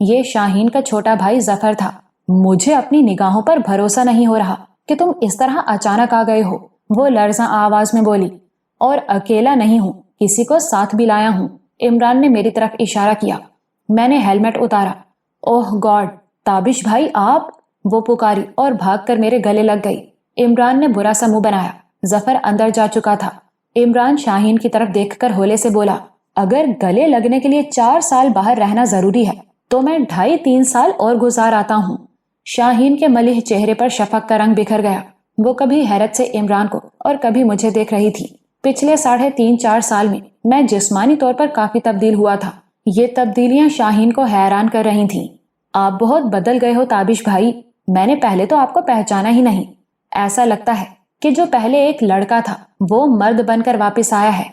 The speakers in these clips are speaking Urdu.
یہ شاہین کا چھوٹا بھائی ظفر تھا۔ مجھے اپنی نگاہوں پر بھروسہ نہیں ہو رہا کہ تم اس طرح اچانک آ گئے ہو، وہ لرزاں آواز میں بولی۔ اور اکیلا نہیں ہوں، کسی کو ساتھ بھی لایا ہوں۔ عمران نے میری طرف اشارہ کیا۔ میں نے ہیلمٹ اتارا۔ اوہ گاڈ، تابش بھائی آپ، وہ پکاری اور بھاگ کر میرے گلے لگ گئی۔ عمران نے برا سا منہ بنایا۔ ظفر اندر جا چکا تھا۔ عمران شاہین کی طرف دیکھ کر ہولے سے بولا، اگر گلے لگنے کے لیے 4 سال باہر رہنا ضروری ہے تو میں 2.5-3 سال اور گزار آتا ہوں۔ شاہین کے ملیح چہرے پر شفق کا رنگ بکھر گیا۔ وہ کبھی حیرت سے عمران کو اور کبھی مجھے دیکھ رہی تھی۔ پچھلے 3.5-4 سال میں جسمانی طور پر کافی تبدیل ہوا تھا۔ یہ تبدیلیاں شاہین کو حیران کر رہی تھیں۔ آپ بہت بدل گئے ہو تابش بھائی، میں نے پہلے تو آپ کو پہچانا ہی نہیں۔ ایسا لگتا ہے کہ جو پہلے ایک لڑکا تھا وہ مرد بن کر واپس آیا ہے۔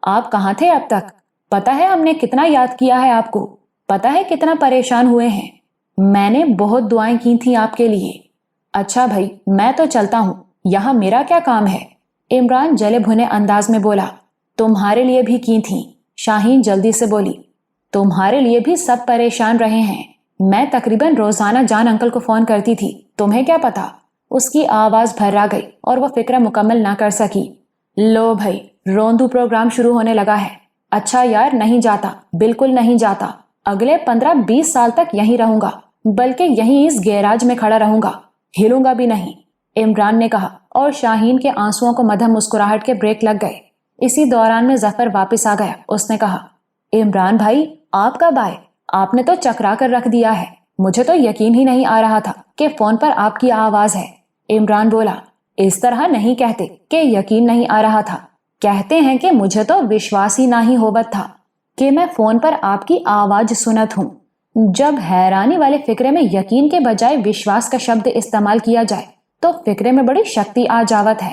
آپ کہاں تھے اب تک؟ پتہ ہے ہم نے کتنا یاد کیا ہے آپ کو، پتہ ہے کتنا پریشان ہوئے ہیں۔ میں نے بہت دعائیں کی تھیں آپ کے لیے۔ اچھا بھائی، میں تو چلتا ہوں، یہاں میرا کیا کام ہے؟ عمران جلے بھنے انداز میں بولا۔ تمہارے لیے بھی کی تھیں، شاہین جلدی سے بولی۔ تمہارے لیے بھی سب پریشان رہے ہیں۔ میں تقریباً روزانہ جان انکل کو فون کرتی تھی، تمہیں کیا پتا؟ اس کی آواز بھرا گئی اور وہ فکر مکمل نہ کر سکی۔ لو بھائی، روندو پروگرام شروع ہونے لگا ہے۔ اچھا یار، نہیں جاتا، بالکل نہیں جاتا۔ اگلے 15-20 سال تک یہیں رہوں گا، بلکہ یہیں اس گیراج میں کھڑا رہوں گا، ہلوں گا بھی نہیں، عمران نے کہا، اور شاہین کے آنسوؤں کو مدھم مسکراہٹ کے بریک لگ گئے۔ اسی دوران میں ظفر واپس آ گیا۔ اس نے کہا، عمران بھائی آپ کب آئے؟ آپ نے تو چکرا کر رکھ دیا ہے، مجھے تو یقین ہی نہیں آ رہا تھا کہ فون پر آپ کی آواز ہے۔ عمران بولا، اس طرح نہیں کہتے کہ یقین نہیں آ رہا تھا، کہتے ہیں کہ مجھے تو وشواس ہی نہ ہی ہوبت تھا کہ میں فون پر آپ کی آواز سنت ہوں۔ جب حیرانی والے فکرے میں یقین کے بجائے وشواس کا شبد استعمال کیا جائے تو فکرے میں بڑی شکتی آ جاوت ہے۔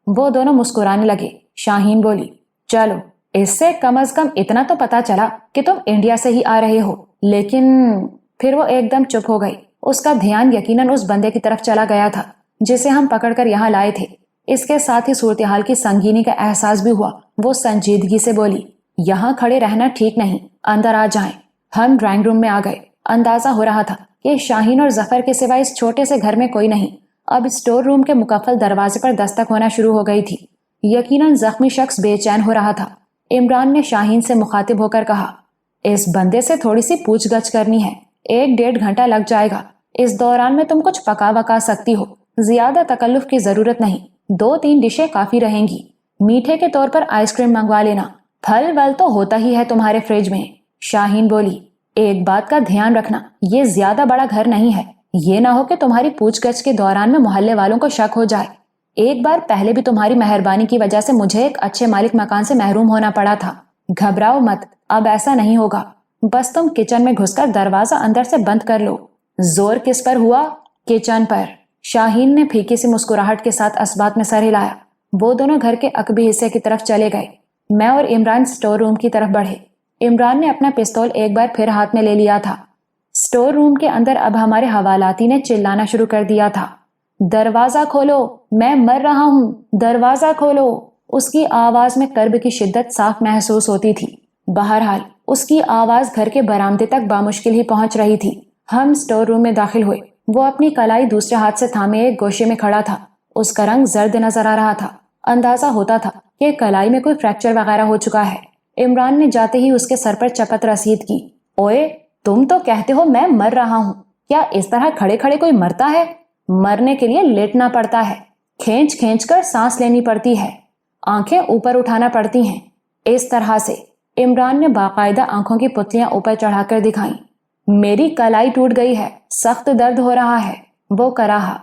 وہ دونوں مسکرانے لگے۔ شاہین بولی، چلو اس سے کم از کم اتنا تو پتا چلا کہ تم انڈیا سے ہی آ رہے ہو، لیکن پھر وہ ایک دم چپ ہو گئی۔ اس کا دھیان یقیناً اس بندے کی طرف چلا گیا تھا جسے ہم پکڑ کر یہاں لائے تھے۔ اس کے ساتھ ہی صورتحال کی سنگینی کا احساس بھی ہوا۔ وہ سنجیدگی سے بولی، یہاں کھڑے رہنا ٹھیک نہیں، اندر آ جائیں۔ ہم ڈرائنگ روم میں آ گئے۔ اندازہ ہو رہا تھا کہ شاہین اور ظفر کے سوا اس چھوٹے سے گھر میں کوئی نہیں۔ اب اسٹور روم کے مقفل دروازے پر دستک ہونا شروع ہو گئی تھی۔ یقیناً زخمی شخص بے چین ہو رہا تھا۔ عمران نے شاہین سے مخاطب ہو کر کہا، اس بندے سے تھوڑی سی پوچھ گچھ کرنی ہے، 1-1.5 گھنٹہ لگ جائے گا۔ اس دوران میں تم کچھ پکا وکا سکتی ہو، زیادہ تکلف کی ضرورت نہیں، 2-3 ڈشیں کافی رہیں گی۔ میٹھے کے طور پر آئس کریم منگوا لینا، پھل ول تو ہوتا ہی ہے تمہارے فریج میں۔ شاہین بولی، ایک بات کا دھیان رکھنا، یہ زیادہ بڑا گھر نہیں ہے، یہ نہ ہو کہ تمہاری پوچھ گچھ کے دوران میں محلے والوں کو شک ہو جائے۔ ایک بار پہلے بھی تمہاری مہربانی کی وجہ سے مجھے ایک اچھے مالک مکان سے محروم ہونا پڑا تھا۔ گھبراؤ مت، اب ایسا نہیں ہوگا۔ بس تم کچن میں گھس کر دروازہ اندر سے بند کر لو۔ زور کس پر ہوا؟ کچن پر۔ شاہین نے پھیکی سی مسکراہٹ کے ساتھ اسبات میں سر ہلایا۔ وہ دونوں گھر کے عقبی حصے کی طرف چلے گئے۔ میں اور عمران اسٹور روم کی طرف بڑھے۔ عمران نے اپنا پستول ایک بار پھر ہاتھ میں لے لیا تھا۔ اسٹور روم کے اندر اب ہمارے حوالاتی نے چلانا شروع کر دیا تھا، دروازہ کھولو، میں مر رہا ہوں، دروازہ کھولو۔ اس کی آواز میں کرب کی شدت صاف محسوس ہوتی تھی۔ بہرحال اس کی آواز گھر کے برآمدے تک بامشکل ہی پہنچ رہی تھی۔ ہم اسٹور روم میں داخل ہوئے۔ وہ اپنی کلائی دوسرے ہاتھ سے تھامے ایک گوشے میں کھڑا تھا۔ اس کا رنگ زرد نظر آ رہا تھا۔ اندازہ ہوتا تھا کہ کلائی میں کوئی فریکچر وغیرہ ہو چکا ہے۔ عمران نے جاتے ہی اس کے سر پر چپت رسید کی۔ اوئے، تم تو کہتے ہو میں مر رہا ہوں، کیا اس طرح کھڑے کھڑے کوئی مرتا ہے؟ مرنے کے لیے لیٹنا پڑتا ہے، کھینچ کھینچ کر سانس لینی پڑتی ہے، آنکھیں اوپر اٹھانا پڑتی ہیں، اس طرح سے۔ عمران نے باقاعدہ آنکھوں کی پتلیاں اوپر چڑھا کر دکھائیں۔ میری کلائی ٹوٹ گئی ہے، سخت درد ہو رہا ہے، وہ کراہا۔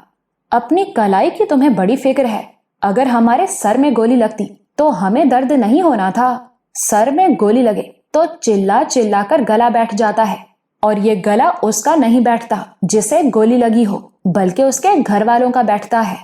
اپنی کلائی کی تمہیں بڑی فکر ہے، اگر ہمارے سر میں گولی لگتی تو ہمیں درد نہیں ہونا تھا؟ سر میں گولی لگے تو چلا چلا کر گلا بیٹھ جاتا ہے، اور یہ گلا اس کا نہیں بیٹھتا جسے گولی لگی ہو، بلکہ اس کے گھر والوں کا بیٹھتا ہے۔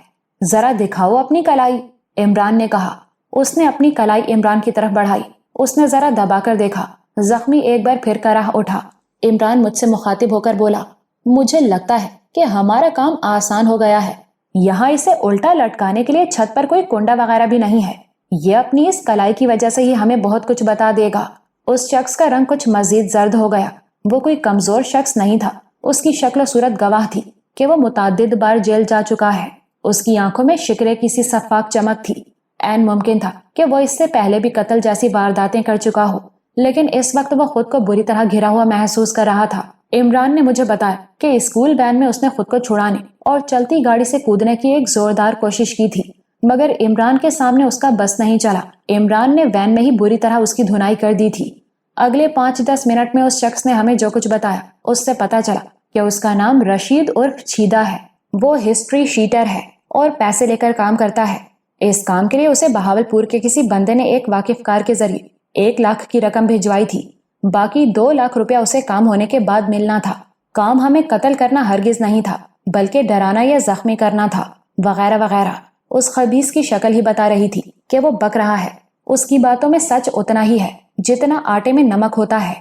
ذرا دکھاؤ اپنی کلائی، عمران نے کہا۔ اس نے اپنی کلائی عمران کی طرف بڑھائی۔ اس نے ذرا دبا کر دیکھا۔ زخمی ایک بار پھر کراہ اٹھا۔ عمران مجھ سے مخاطب ہو کر بولا، مجھے لگتا ہے کہ ہمارا کام آسان ہو گیا ہے۔ یہاں اسے الٹا لٹکانے کے لیے چھت پر کوئی کنڈا وغیرہ بھی نہیں ہے۔ یہ اپنی اس کلائی کی وجہ سے ہی ہمیں بہت کچھ بتا دے گا۔ اس شخص کا رنگ کچھ مزید زرد ہو گیا۔ وہ کوئی کمزور شخص نہیں تھا، اس کی شکل و صورت گواہ تھی کہ وہ متعدد بار جیل جا چکا ہے۔ اس کی آنکھوں میں شکرے کی سی شفاف چمک تھی۔ عین ممکن تھا کہ وہ اس سے پہلے بھی قتل جیسی وارداتیں کر چکا ہو، لیکن اس وقت وہ خود کو بری طرح گھرا ہوا محسوس کر رہا تھا۔ عمران نے مجھے بتایا کہ اسکول وین میں اس نے خود کو چھڑانے اور چلتی گاڑی سے کودنے کی ایک زوردار کوشش کی تھی، مگر عمران کے سامنے اس کا بس نہیں چلا۔ عمران نے وین میں ہی بری طرح اس کی دھنائی کر دی تھی۔ اگلے 5-10 منٹ میں اس شخص نے ہمیں جو کچھ بتایا، اس سے پتا چلا کہ اس کا نام رشید عرف چھیدہ ہے۔ وہ ہسٹری شیٹر ہے اور پیسے لے کر کام کرتا ہے۔ اس کام کے لیے اسے بہاولپور کے کسی بندے نے ایک واقف کار کے ذریعے 1 لاکھ کی رقم بھجوائی تھی۔ باقی 2 لاکھ روپیہ اسے کام ہونے کے بعد ملنا تھا۔ کام ہمیں قتل کرنا ہرگز نہیں تھا، بلکہ ڈرانا یا زخمی کرنا تھا، وغیرہ وغیرہ۔ اس خبیث کی شکل ہی بتا رہی تھی کہ وہ بک رہا ہے۔ اس کی باتوں میں سچ اتنا ہی ہے جتنا آٹے میں نمک ہوتا ہے۔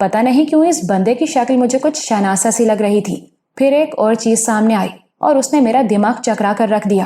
پتہ نہیں کیوں اس بندے کی شکل مجھے کچھ شناسا سی لگ رہی تھی۔ پھر ایک اور چیز سامنے آئی اور اس نے میرا دماغ چکرا کر رکھ دیا۔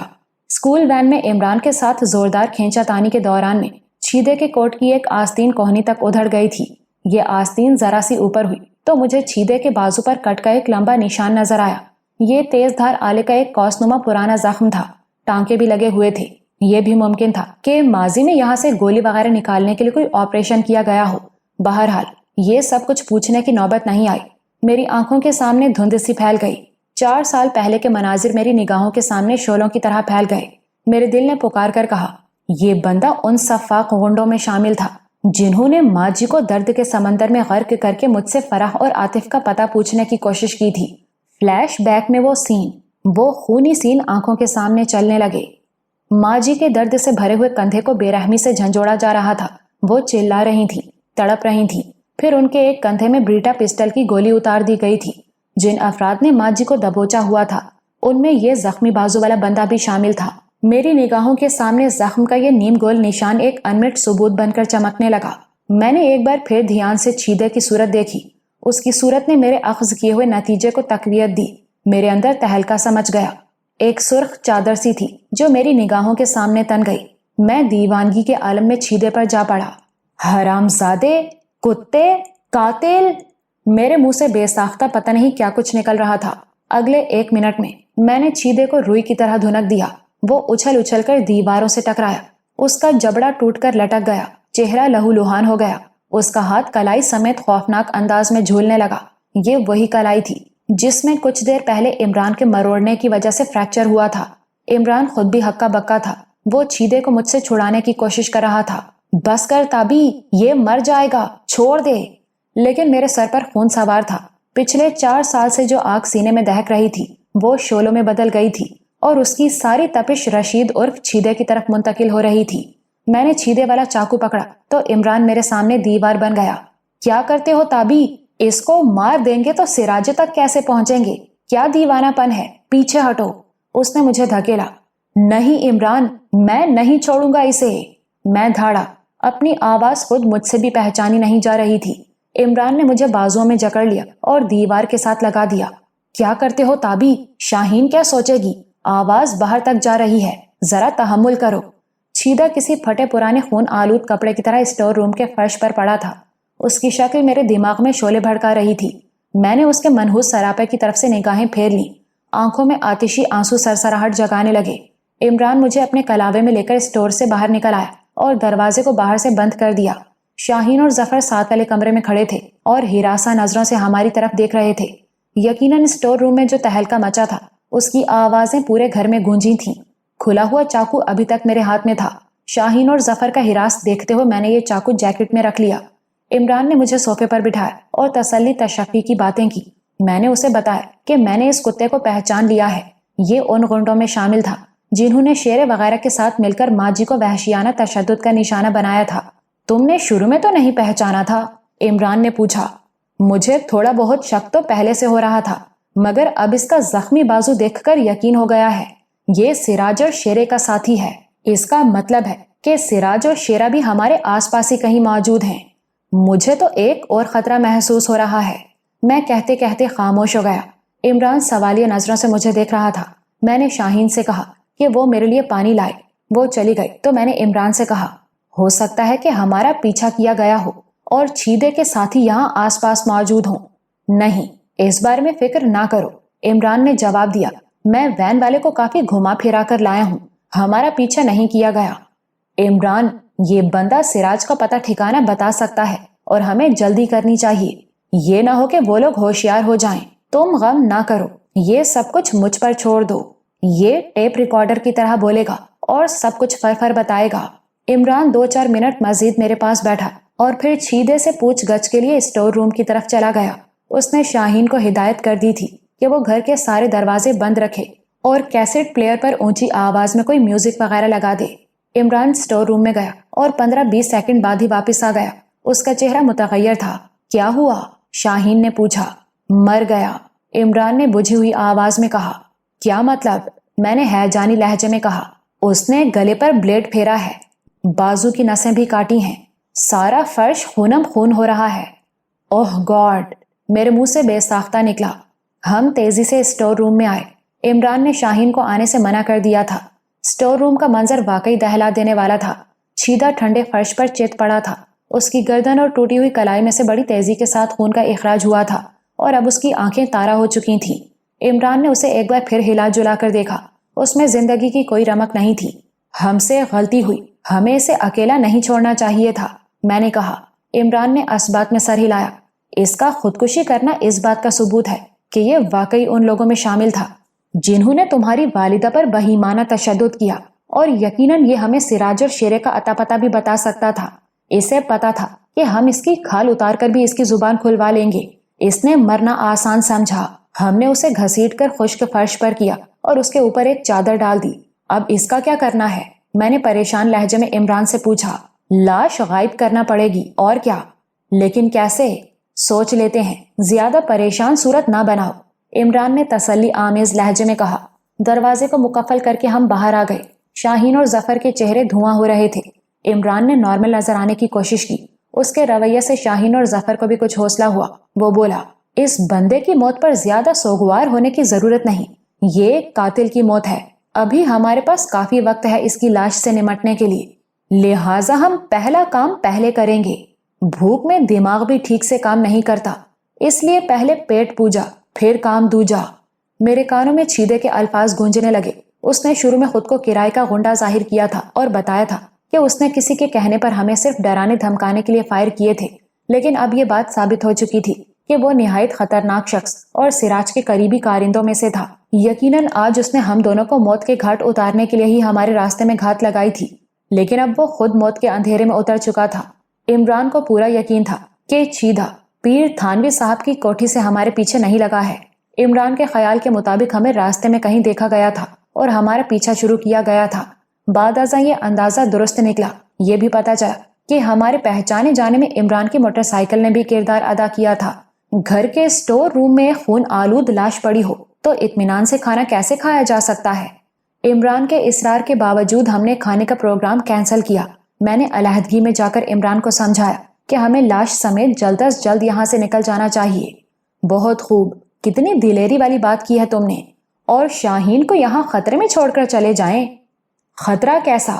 اسکول وین میں عمران کے ساتھ زوردار کھینچا تانی کے دوران میں چھیدے کے کوٹ کی ایک آستین کوہنی تک ادھڑ گئی تھی۔ یہ آستین ذرا سی اوپر ہوئی تو مجھے چھیدے کے بازو پر کٹ کا ایک لمبا نشان نظر آیا۔ یہ تیز دھار آلے کا ایک قوس نما پرانا زخم تھا، ٹانکے بھی لگے ہوئے تھے۔ یہ بھی ممکن تھا کہ ماضی میں یہاں سے گولی وغیرہ نکالنے کے لیے کوئی آپریشن کیا گیا ہو۔ بہرحال یہ سب کچھ پوچھنے کی نوبت نہیں آئی۔ میری آنکھوں کے سامنے دھند سی پھیل گئی۔ 4 سال پہلے کے مناظر میری نگاہوں کے سامنے شعلوں کی طرح پھیل گئے۔ میرے دل نے پکار کر کہا، یہ بندہ ان سفاق غنڈوں میں شامل تھا جنہوں نے ماں جی کو درد کے سمندر میں غرق کر کے مجھ سے فرح اور عاطف کا پتہ پوچھنے کی کوشش کی تھی۔ فلیش بیک میں وہ خونی سین آنکھوں کے سامنے چلنے لگے۔ ماں جی کے درد سے بھرے ہوئے کندھے کو بے رحمی سے جھنجھوڑا جا رہا تھا۔ وہ چلا رہی تھی، تڑپ رہی تھی۔ پھر ان کے ایک کندھے میں بریٹا پسٹل کی گولی اتار دی گئی تھی۔ جن افراد نے ماں جی کو دبوچا ہوا تھا ان میں یہ زخمی بازو والا بندہ بھی شامل تھا۔ میری نگاہوں کے سامنے زخم کا یہ نیم گول نشان ایک انمٹ ثبوت بن کر چمکنے لگا۔ میں نے ایک بار پھر دھیان سے چھیدے کی صورت دیکھی۔ اس کی صورت نے میرے اخذ کیے ہوئے نتیجے کو تقویت دی۔ میرے اندر تہلکا سمجھ گیا۔ ایک سرخ چادر سی تھی جو میری نگاہوں کے سامنے تن گئی۔ میں دیوانگی کے عالم میں چھیدے پر جا پڑا۔ حرامزادے، کتے، قاتل! میرے منہ سے بے ساختہ پتہ نہیں کیا کچھ نکل رہا تھا۔ اگلے 1 منٹ میں نے چھیدے کو روئی کی طرح دھنک دیا۔ وہ اچھل کر دیواروں سے ٹکرایا۔ اس کا جبڑا ٹوٹ کر لٹک گیا، چہرہ لہو لہان ہو گیا۔ اس کا ہاتھ کلائی سمیت خوفناک انداز میں جھولنے لگا۔ یہ وہی کلائی تھی جس میں کچھ دیر پہلے عمران کے مروڑنے کی وجہ سے فریکچر ہوا تھا۔ عمران خود بھی ہکا بکا تھا۔ وہ چھیدے کو مجھ سے چھڑانے کی کوشش کر رہا تھا۔ بس کر تابی، یہ مر جائے گا، چھوڑ دے۔ لیکن میرے سر پر خون سوار تھا۔ پچھلے 4 سال سے جو آگ سینے میں دہک رہی تھی وہ شعلوں میں بدل گئی تھی اور اس کی ساری تپش رشید عرف چھیدے کی طرف منتقل ہو رہی تھی۔ میں نے چھیدے والا چاقو پکڑا تو عمران میرے سامنے دیوار بن گیا۔ کیا کرتے ہو تابی؟ اس کو مار دیں گے تو سراجے تک کیسے پہنچیں گے؟ کیا دیوانہ پن ہے؟ پیچھے ہٹو۔ اس نے مجھے دھکیلا۔ نہیں عمران، میں نہیں چھوڑوں گا اسے۔ میں دھاڑا۔ اپنی آواز خود مجھ سے بھی پہچانی نہیں جا رہی تھی۔ عمران نے مجھے بازوؤں میں جکڑ لیا اور دیوار کے ساتھ لگا دیا۔ کیا کرتے ہو تابی؟ شاہین کیا سوچے گی؟ آواز باہر تک جا رہی ہے، ذرا تحمل کرو۔ چھیدہ کسی پھٹے پرانے خون آلود کپڑے کی طرح اسٹور روم کے فرش پر پڑا تھا۔ اس کی شکل میرے دماغ میں شعلے بھڑکا رہی تھی۔ میں نے اس کے منحوس سراپے کی طرف سے نگاہیں پھیر لیں۔ آنکھوں میں آتشی آنسو سرسراہٹ جگانے لگے۔ عمران مجھے اپنے کلاوے میں لے کر اسٹور سے باہر نکل آیا اور دروازے کو باہر سے بند کر دیا۔ شاہین اور ظفر ساتھ والے کمرے میں کھڑے تھے اور ہراساں نظروں سے ہماری طرف دیکھ رہے تھے۔ یقیناً اسٹور روم میں جو تہلکا مچا تھا اس کی آوازیں پورے گھر میں گونجی تھیں۔ کھلا ہوا چاقو ابھی تک میرے ہاتھ میں تھا۔ شاہین اور ظفر کا ہراس دیکھتے ہوئے میں نے یہ چاقو جیکٹ میں رکھ لیا۔ عمران نے مجھے صوفے پر بٹھایا اور تسلی تشفی کی باتیں کی۔ میں نے اسے بتایا کہ میں نے اس کتے کو پہچان لیا ہے۔ یہ ان غنڈوں میں شامل تھا جنہوں نے شیرے وغیرہ کے ساتھ مل کر ماں جی کو وحشیانہ تشدد کا نشانہ بنایا تھا۔ تم نے شروع میں تو نہیں پہچانا تھا؟ عمران نے پوچھا۔ مجھے تھوڑا بہت شک تو پہلے سے ہو رہا تھا، مگر اب اس کا زخمی بازو دیکھ کر یقین ہو گیا ہے۔ یہ سراج اور شیرے کا ساتھی ہے۔ اس کا مطلب ہے کہ سراج اور شیرہ بھی ہمارے آس پاس ہی کہیں موجود ہیں۔ مجھے تو ایک اور خطرہ محسوس ہو رہا ہے۔ میں کہتے کہتے خاموش ہو گیا۔ عمران سوالیہ نظروں سے مجھے دیکھ رہا تھا۔ میں نے شاہین سے کہا کہ وہ میرے لیے پانی لائے۔ وہ چلی گئی تو میں نے عمران سے کہا، ہو سکتا ہے کہ ہمارا پیچھا کیا گیا ہو اور چھیدے کے ساتھی یہاں آس پاس موجود ہوں۔ نہیں، اس بارے میں فکر نہ کرو، عمران نے جواب دیا۔ میں وین والے کو کافی گھما پھرا کر لایا ہوں، ہمارا پیچھا نہیں کیا گیا۔ عمران، یہ بندہ سراج کا پتہ ٹھکانہ بتا سکتا ہے اور ہمیں جلدی کرنی چاہیے، یہ نہ ہو کہ وہ لوگ ہوشیار ہو جائیں۔ تم غم نہ کرو، یہ سب کچھ مجھ پر چھوڑ دو۔ یہ ٹیپ ریکارڈر کی طرح بولے گا اور سب کچھ فر بتائے گا۔ عمران 2-4 منٹ مزید میرے پاس بیٹھا اور پھر چھیدے سے پوچھ گچھ کے لیے اسٹور روم کی طرف چلا گیا۔ اس نے شاہین کو ہدایت کر دی تھی کہ وہ گھر کے سارے دروازے بند رکھے اور کیسٹ پلیئر پر اونچی آواز میں کوئی میوزک وغیرہ لگا دے۔ عمران اسٹور روم میں گیا اور 15-20 سیکنڈ بعد ہی واپس آ گیا۔ اس کا چہرہ متغیر تھا۔ کیا ہوا؟ شاہین نے پوچھا۔ مر گیا، عمران نے بجھی ہوئی آواز میں کہا۔ کیا مطلب؟ میں نے ہیجانی لہجے میں کہا۔ اس نے گلے پر بلیڈ پھیرا ہے، بازو کی نسیں بھی کاٹی ہیں، سارا فرش خونم خون ہو رہا ہے۔ اوہ گاڈ، میرے منہ سے بے ساختہ نکلا۔ ہم تیزی سے اسٹور روم میں آئے۔ عمران نے شاہین کو آنے سے منع کر دیا تھا۔ اسٹور روم کا منظر واقعی دہلا دینے والا تھا۔ چھیدہ ٹھنڈے فرش پر چت پڑا تھا، اس کی گردن اور ٹوٹی ہوئی کلائی میں سے بڑی تیزی کے ساتھ خون کا اخراج ہوا تھا اور اب اس کی آنکھیں تارا ہو چکی تھیں۔ عمران نے اسے ایک بار پھر ہلا جلا کر دیکھا، اس میں زندگی کی کوئی رمق نہیں تھی۔ ہم سے غلطی ہوئی، ہمیں اسے اکیلا نہیں چھوڑنا چاہیے تھا، میں نے کہا۔ عمران نے اسبات میں سر ہلایا۔ اس کا خودکشی کرنا اس بات کا ثبوت ہے کہ یہ واقعی ان لوگوں میں شامل تھا جنہوں نے تمہاری والدہ پر بہیمانہ تشدد کیا، اور یقیناً یہ ہمیں سراج اور شیرے کا اتا پتہ بھی بتا سکتا تھا۔ اسے پتا تھا کہ ہم اس کی کھال اتار کر بھی اس کی زبان کھلوا لیں گے۔ اس نے مرنا آسان سمجھا۔ ہم نے اسے گھسیٹ کر خشک فرش پر کیا اور اس کے اوپر ایک چادر ڈال دی۔ اب اس کا کیا کرنا ہے؟ میں نے پریشان لہجے میں عمران سے پوچھا۔ لاش غائب کرنا پڑے گی، اور کیا؟ لیکن کیسے؟ سوچ لیتے ہیں، زیادہ پریشان صورت نہ بناؤ، عمران نے تسلی آمیز لہجے میں کہا۔ دروازے کو مقفل کر کے ہم باہر آ گئے۔ شاہین اور ظفر کے چہرے دھواں ہو رہے تھے۔ عمران نے نارمل نظر آنے کی کوشش کی۔ اس کے رویے سے شاہین اور ظفر کو بھی کچھ حوصلہ ہوا۔ وہ بولا، اس بندے کی موت پر زیادہ سوگوار ہونے کی ضرورت نہیں، یہ ایک قاتل کی موت ہے۔ ابھی ہمارے پاس کافی وقت ہے اس کی لاش سے نمٹنے کے لیے، لہٰذا ہم پہلا کام پہلے کریں گے۔ بھوک میں دماغ بھی ٹھیک سے کام نہیں کرتا، اس لیے پہلے پیٹ پوجا پھر کام دوجا۔ میرے کانوں میں چھیدے کے الفاظ گونجنے لگے۔ اس نے شروع میں خود کو کرائے کا غنڈہ ظاہر کیا تھا اور بتایا تھا کہ اس نے کسی کے کہنے پر ہمیں صرف ڈرانے دھمکانے کے لیے فائر کیے تھے، لیکن اب یہ بات ثابت ہو چکی تھی کہ وہ نہایت خطرناک شخص اور سراج کے قریبی کارندوں میں سے تھا۔ یقیناً آج اس نے ہم دونوں کو موت کے گھاٹ اتارنے کے لیے ہی ہمارے راستے میں گھات لگائی تھی، لیکن اب وہ خود موت کے اندھیرے میں اتر چکا تھا۔ عمران کو پورا یقین تھا کہ چھیدہ پیر تھانوی صاحب کی کوٹھی سے ہمارے پیچھے نہیں لگا ہے۔ عمران کے خیال کے مطابق ہمیں راستے میں کہیں دیکھا گیا تھا اور ہمارا پیچھا شروع کیا گیا تھا۔ بعد ازاں یہ اندازہ درست نکلا۔ یہ بھی پتا چلا کہ ہمارے پہچانے جانے میں عمران کی موٹر سائیکل نے بھی کردار ادا کیا تھا۔ گھر کے اسٹور روم میں خون آلود لاش پڑی ہو تو اطمینان سے کھانا کیسے کھایا جا سکتا ہے؟ عمران کے اصرار کے باوجود ہم نے کھانے کا پروگرام کینسل کیا۔ میں نے علیحدگی میں جا کر عمران کو سمجھایا کہ ہمیں لاش سمیت جلد از جلد یہاں سے نکل جانا چاہیے۔ بہت خوب، کتنی دلیری والی بات کی ہے تم نے۔ اور شاہین کو یہاں خطرے میں چھوڑ کر چلے جائیں؟ خطرہ کیسا؟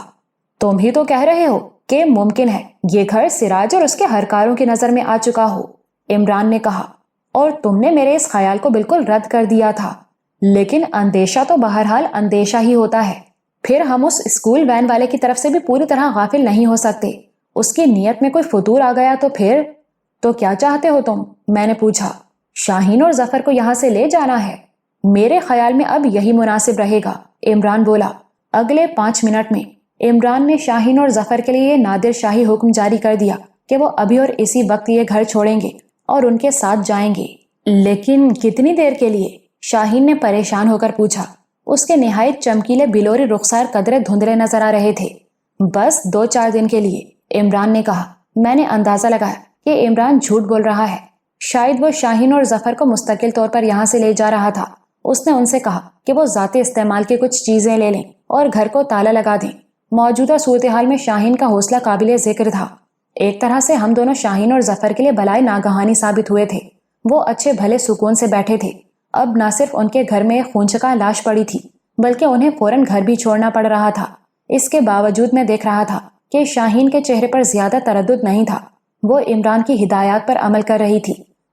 تم ہی تو کہہ رہے ہو کہ ممکن ہے یہ گھر سراج اور اس کے ہرکاروں کی نظر میں آ چکا ہو، عمران نے کہا، اور تم نے میرے اس خیال کو بالکل رد کر دیا تھا۔ لیکن اندیشہ تو بہرحال اندیشہ ہی ہوتا ہے۔ پھر ہم اس اسکول وین والے کی طرف سے بھی پوری طرح غافل نہیں ہو سکتے۔ اس کی نیت میں کوئی فطور آ گیا تو پھر؟ تو کیا چاہتے ہو تم؟ میں نے پوچھا۔ شاہین اور ظفر کو یہاں سے لے جانا ہے۔ میرے خیال میں اب یہی مناسب رہے گا، عمران بولا۔ اگلے 5 منٹ میں عمران نے شاہین اور ظفر کے لیے نادر شاہی حکم جاری کر دیا کہ وہ ابھی اور اسی وقت یہ گھر چھوڑیں گے اور ان کے ساتھ جائیں گے۔ لیکن کتنی دیر کے لیے؟ شاہین نے پریشان ہو کر پوچھا۔ اس کے نہایت چمکیلے بلوری رخسار قدرے دھندلے نظر آ رہے تھے۔ بس 2-4 دن کے لیے، عمران نے کہا۔ میں نے اندازہ لگایا کہ عمران جھوٹ بول رہا ہے، شاید وہ شاہین اور ظفر کو مستقل طور پر یہاں سے لے جا رہا تھا۔ اس نے ان سے کہا کہ وہ ذاتی استعمال کی کچھ چیزیں لے لیں اور گھر کو تالا لگا دیں۔ موجودہ صورتحال میں شاہین کا حوصلہ قابل ذکر تھا۔ ایک طرح سے ہم دونوں شاہین اور ظفر کے لیے بلائے ناگہانی ثابت ہوئے تھے۔ وہ اچھے بھلے سکون سے بیٹھے تھے۔ اب نہ صرف ان کے گھر میں ایک خونچکا لاش پڑی تھی، بلکہ انہیں فوراً گھر بھی چھوڑنا پڑ رہا تھا۔ اس کے باوجود میں دیکھ رہا تھا کہ شاہین کے چہرے پر زیادہ تردد نہیں تھا۔ وہ عمران کی ہدایات پر عمل کر رہی تھی۔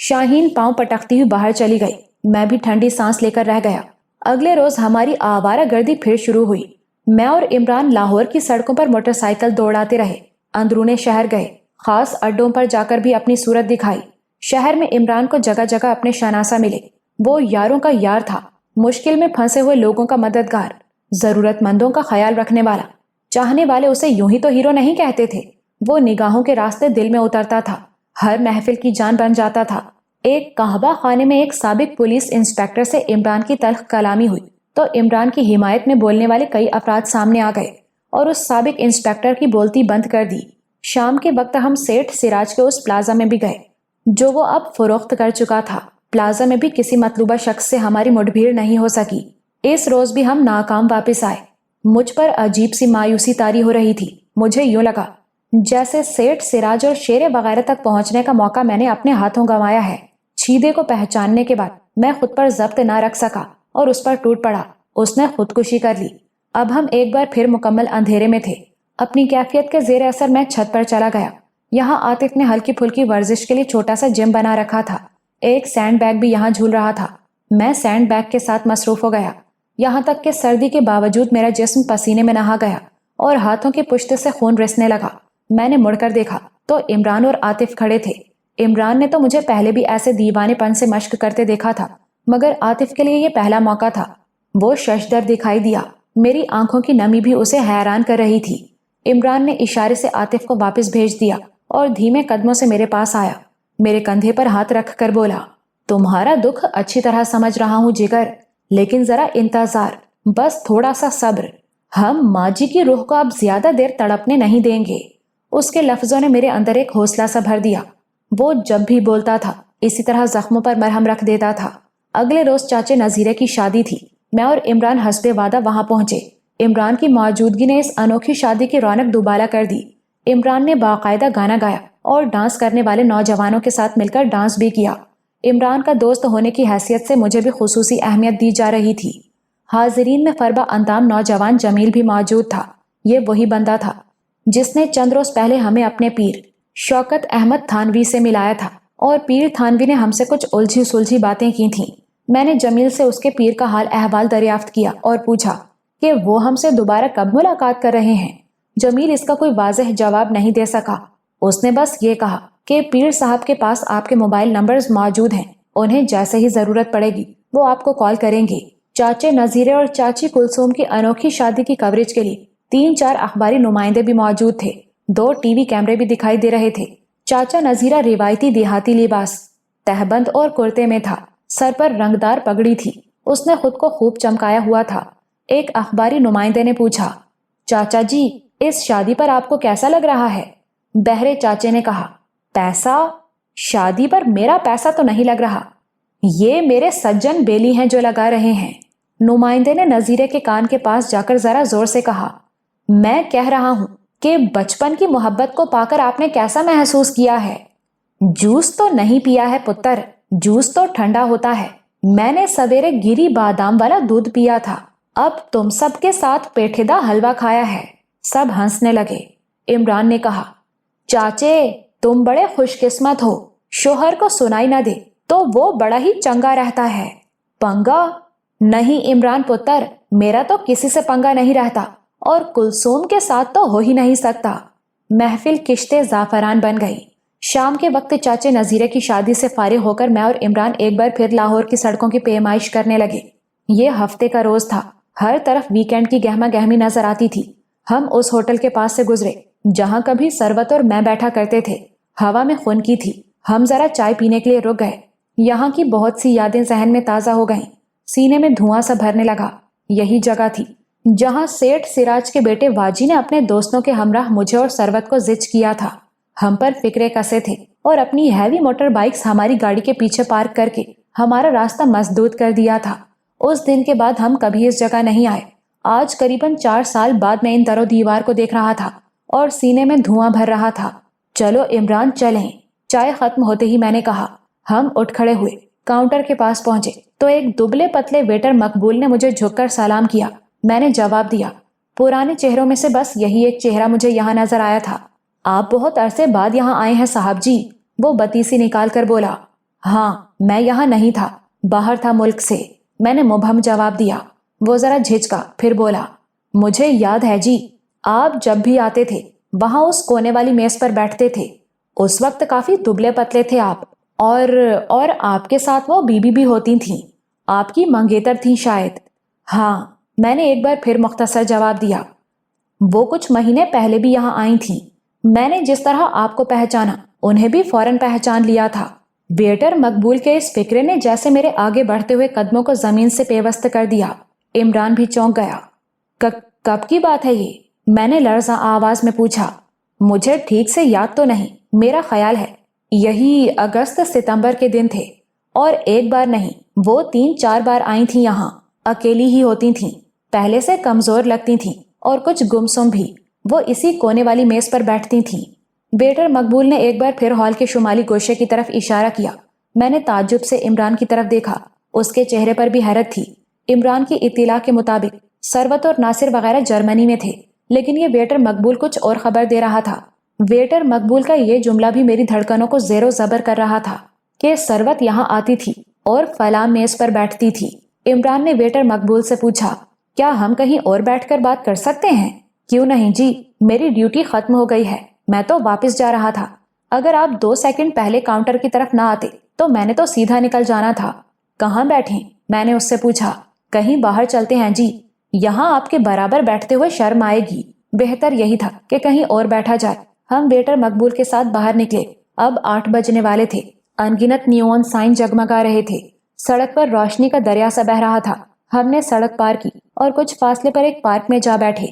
شاہین پاؤں پٹکتی ہوئی باہر چلی گئی۔ میں بھی ٹھنڈی سانس لے کر رہ گیا۔ اگلے روز ہماری آوارہ گردی پھر شروع ہوئی۔ میں اور عمران لاہور کی سڑکوں پر موٹر سائیکل دوڑاتے رہے، اندرون شہر گئے، خاص اڈوں پر جا کر بھی اپنی صورت دکھائی۔ شہر میں عمران کو جگہ جگہ اپنے شناسہ ملے۔ وہ یاروں کا یار تھا، مشکل میں پھنسے ہوئے لوگوں کا مددگار، ضرورت مندوں کا خیال رکھنے والا۔ چاہنے والے اسے یوں ہی تو ہیرو نہیں کہتے تھے، وہ نگاہوں کے راستے دل میں اترتا تھا، ہر محفل کی جان بن جاتا تھا۔ ایک قہوہ خانے میں ایک سابق پولیس انسپکٹر سے عمران کی تلخ کلامی ہوئی تو عمران کی حمایت میں بولنے والے کئی افراد سامنے آ گئے اور اس سابق انسپکٹر کی بولتی بند کر دی۔ شام کے وقت ہم سیٹھ سراج کے اس پلازا میں بھی گئے جو وہ اب فروخت کر چکا تھا۔ پلازا میں بھی کسی مطلوبہ شخص سے ہماری مٹبھیڑ نہیں ہو سکی۔ اس روز بھی ہم ناکام واپس آئے۔ مجھ پر عجیب سی مایوسی طاری ہو رہی تھی۔ مجھے یوں لگا جیسے سیٹھ سراج اور شیرے وغیرہ تک پہنچنے کا موقع میں نے اپنے ہاتھوں گنوایا ہے۔ چھیدے کو پہچاننے کے بعد میں خود پر ضبط نہ رکھ سکا اور اس پر ٹوٹ پڑا۔ اس نے خودکشی کر لی۔ اب ہم ایک بار پھر مکمل اندھیرے میں تھے۔ اپنی کیفیت کے زیر اثر میں چھت پر چلا گیا۔ یہاں عاطف نے ہلکی پھلکی ورزش کے لیے چھوٹا سا جم بنا رکھا تھا۔ ایک سینڈ بیگ بھی یہاں جھول رہا تھا۔ میں سینڈ بیگ کے ساتھ مصروف ہو گیا، یہاں تک کہ سردی کے باوجود میرا جسم پسینے میں نہا گیا اور ہاتھوں کی پشت سے خون رسنے لگا۔ میں نے مڑ کر دیکھا تو عمران اور عاطف کھڑے تھے۔ عمران نے تو مجھے پہلے بھی ایسے دیوانے پن سے مشق کرتے دیکھا تھا، مگر عاطف کے لیے یہ پہلا موقع تھا۔ وہ ششدر دکھائی دیا، میری آنکھوں کی نمی بھی اسے حیران کر رہی تھی۔ عمران نے اشارے سے عاطف کو واپس بھیج دیا اور دھیمے قدموں سے میرے پاس آیا، میرے کندھے پر ہاتھ رکھ کر بولا، تمہارا دکھ اچھی طرح سمجھ رہا ہوں جگر، لیکن ذرا انتظار، بس تھوڑا سا صبر، ہم ماں جی کی روح کو اب زیادہ دیر تڑپنے نہیں دیں گے۔ اس کے لفظوں نے میرے اندر ایک حوصلہ سا بھر دیا۔ وہ جب بھی بولتا تھا اسی طرح زخموں پر مرہم رکھ دیتا تھا۔ اگلے روز چاچے نذیرے کی شادی تھی۔ میں اور عمران حسب وعدہ وہاں پہنچے۔ عمران کی موجودگی نے اس انوکھی شادی کی رونق دوبالا کر دی۔ عمران نے باقاعدہ گانا گایا اور ڈانس کرنے والے نوجوانوں کے ساتھ مل کر ڈانس بھی کیا۔ عمران کا دوست ہونے کی حیثیت سے مجھے بھی خصوصی اہمیت دی جا رہی تھی۔ حاضرین میں فربہ اندام نوجوان جمیل بھی موجود تھا۔ یہ وہی بندہ تھا جس نے چند روز پہلے ہمیں اپنے پیر شوکت احمد تھانوی سے ملایا تھا، اور پیر تھانوی نے ہم سے کچھ الجھی سلجھی باتیں کی تھیں۔ میں نے جمیل سے اس کے پیر کا حال احوال دریافت کیا اور پوچھا کہ وہ ہم سے دوبارہ کب ملاقات کر رہے ہیں۔ جمیل اس کا کوئی واضح جواب نہیں دے سکا۔ اس نے بس یہ کہا کہ پیر صاحب کے پاس آپ کے موبائل نمبرز موجود ہیں، انہیں جیسے ہی ضرورت پڑے گی وہ آپ کو کال کریں گے۔ چاچے نذیرے اور چاچی کلثوم کی انوکھی شادی کی کوریج کے لیے 3-4 اخباری نمائندے بھی موجود تھے۔ 2 ٹی وی کیمرے بھی دکھائی دے رہے تھے۔ چاچا نذیرہ روایتی دیہاتی لباس تہبند اور کرتے میں تھا، سر پر رنگدار پگڑی تھی، اس نے خود کو خوب چمکایا ہوا تھا۔ ایک اخباری نمائندے نے پوچھا، چاچا جی اس شادی پر آپ کو کیسا لگ رہا ہے؟ بہرے چاچے نے کہا، پیسہ؟ شادی پر میرا پیسہ تو نہیں لگ رہا، یہ میرے سجن بیلی ہیں جو لگا رہے ہیں۔ نمائندے نے نذیرے کے کان کے پاس جا کر ذرا زور سے کہا، میں کہہ رہا ہوں کہ بچپن کی محبت کو پا کر آپ نے کیسا محسوس کیا ہے؟ جوس تو نہیں پیا ہے پتر، جوس تو ٹھنڈا ہوتا ہے، میں نے سویرے گری بادام والا دودھ پیا تھا، اب تم سب کے ساتھ پیٹھیدہ حلوہ کھایا ہے۔ سب ہنسنے لگے۔ عمران نے کہا، چاچے تم بڑے خوش قسمت ہو، شوہر کو سنائی نہ دے تو وہ بڑا ہی چنگا رہتا ہے۔ پنگا؟ نہیں عمران پتر، میرا تو کسی سے پنگا نہیں رہتا، اور کلثوم کے ساتھ تو ہو ہی نہیں سکتا۔ محفل کشتے زعفران بن گئی۔ شام کے وقت چاچے نذیرے کی شادی سے فارغ ہو کر میں اور عمران ایک بار پھر لاہور کی سڑکوں کی پیمائش کرنے لگے۔ یہ ہفتے کا روز تھا، ہر طرف ویکینڈ کی گہما گہمی نظر آتی تھی۔ ہم اس ہوٹل کے پاس سے گزرے جہاں کبھی سروت اور میں بیٹھا کرتے تھے۔ ہوا میں خنکی تھی۔ ہم ذرا چائے پینے کے لیے رک گئے۔ یہاں کی بہت سی یادیں ذہن میں تازہ ہو گئیں۔ سینے میں دھواں سا بھرنے لگا۔ یہی جگہ تھی جہاں سیٹھ سراج کے بیٹے واجی نے اپنے دوستوں کے ہمراہ مجھے اور سروت کو زچ کیا تھا۔ ہم پر فکرے کسے تھے اور اپنی ہیوی موٹر بائکس ہماری گاڑی کے پیچھے پارک کر کے ہمارا راستہ مسدود کر دیا تھا۔ اس دن کے بعد ہم کبھی اس جگہ نہیں آئے۔ آج قریباً 4 سال بعد میں ان در و دیوار کو دیکھ رہا تھا اور سینے میں دھواں بھر رہا تھا۔ چلو عمران چلیں۔ چائے ختم ہوتے ہی میں نے کہا۔ ہم اٹھ کھڑے ہوئے، کاؤنٹر کے پاس پہنچے تو ایک دبلے پتلے ویٹر مقبول نے مجھے جھک کر سلام کیا۔ میں نے جواب دیا۔ پرانے چہروں میں سے بس یہی ایک چہرہ مجھے یہاں نظر آیا تھا۔ آپ بہت عرصے بعد یہاں آئے ہیں صاحب جی، وہ بتیسی نکال کر بولا۔ ہاں میں یہاں نہیں تھا، باہر تھا ملک سے، میں نے مبہم جواب دیا۔ وہ ذرا جھجکا، پھر بولا، مجھے یاد ہے جی، آپ جب بھی آتے تھے وہاں اس کونے والی میز پر بیٹھتے تھے۔ اس وقت کافی دبلے پتلے تھے آپ، اور آپ کے ساتھ وہ بیوی بھی ہوتی تھیں، آپ کی منگیتر تھیں شاید۔ ہاں، میں نے ایک بار پھر مختصر جواب دیا۔ وہ کچھ مہینے پہلے بھی یہاں آئی تھیں، میں نے جس طرح آپ کو پہچانا انہیں بھی فوراً پہچان لیا تھا۔ ویٹر مقبول کے اس فکرے نے جیسے میرے آگے بڑھتے ہوئے قدموں کو زمین سے پیوست کر دیا۔ عمران بھی چونک گیا۔ کب کی بات ہے یہ؟ میں نے لرزاں آواز میں پوچھا۔ مجھے ٹھیک سے یاد تو نہیں، میرا خیال ہے یہی اگست ستمبر کے دن تھے، اور ایک بار نہیں، وہ 3-4 بار آئی تھیں یہاں، اکیلی ہی ہوتی تھیں، پہلے سے کمزور لگتی تھیں اور کچھ گمسم بھی۔ وہ اسی کونے والی میز پر بیٹھتی تھیں۔ ویٹر مقبول نے ایک بار پھر ہال کے شمالی گوشے کی طرف اشارہ کیا۔ میں نے تعجب سے عمران کی طرف دیکھا، اس کے چہرے پر بھی حیرت تھی۔ عمران کی اطلاع کے مطابق ثروت اور ناصر وغیرہ جرمنی میں تھے، لیکن یہ ویٹر مقبول کچھ اور خبر دے رہا تھا۔ ویٹر مقبول کا یہ جملہ بھی میری دھڑکنوں کو زیر و زبر کر رہا تھا کہ ثروت یہاں آتی تھی اور فلاں میز پر بیٹھتی تھی۔ عمران نے ویٹر مقبول سے پوچھا، کیا ہم کہیں اور بیٹھ کر بات کر سکتے ہیں؟ کیوں نہیں جی، میری ڈیوٹی ختم ہو گئی ہے، میں تو واپس جا رہا تھا۔ اگر آپ 2 سیکنڈ پہلے کاؤنٹر کی طرف نہ آتے تو میں نے تو سیدھا نکل جانا تھا۔ کہاں بیٹھیں؟ میں نے اس سے پوچھا۔ کہیں باہر چلتے ہیں جی، یہاں آپ کے برابر بیٹھتے ہوئے شرم آئے گی، بہتر یہی تھا کہ کہیں اور بیٹھا جائے۔ ہم ویٹر مقبول کے ساتھ باہر نکلے۔ اب 8 بجنے والے تھے، انگنت نیون سائن جگمگا رہے تھے، سڑک پر روشنی کا دریا سا بہہ رہا تھا۔ ہم نے سڑک پار کی اور کچھ فاصلے پر ایک پارک میں جا بیٹھے۔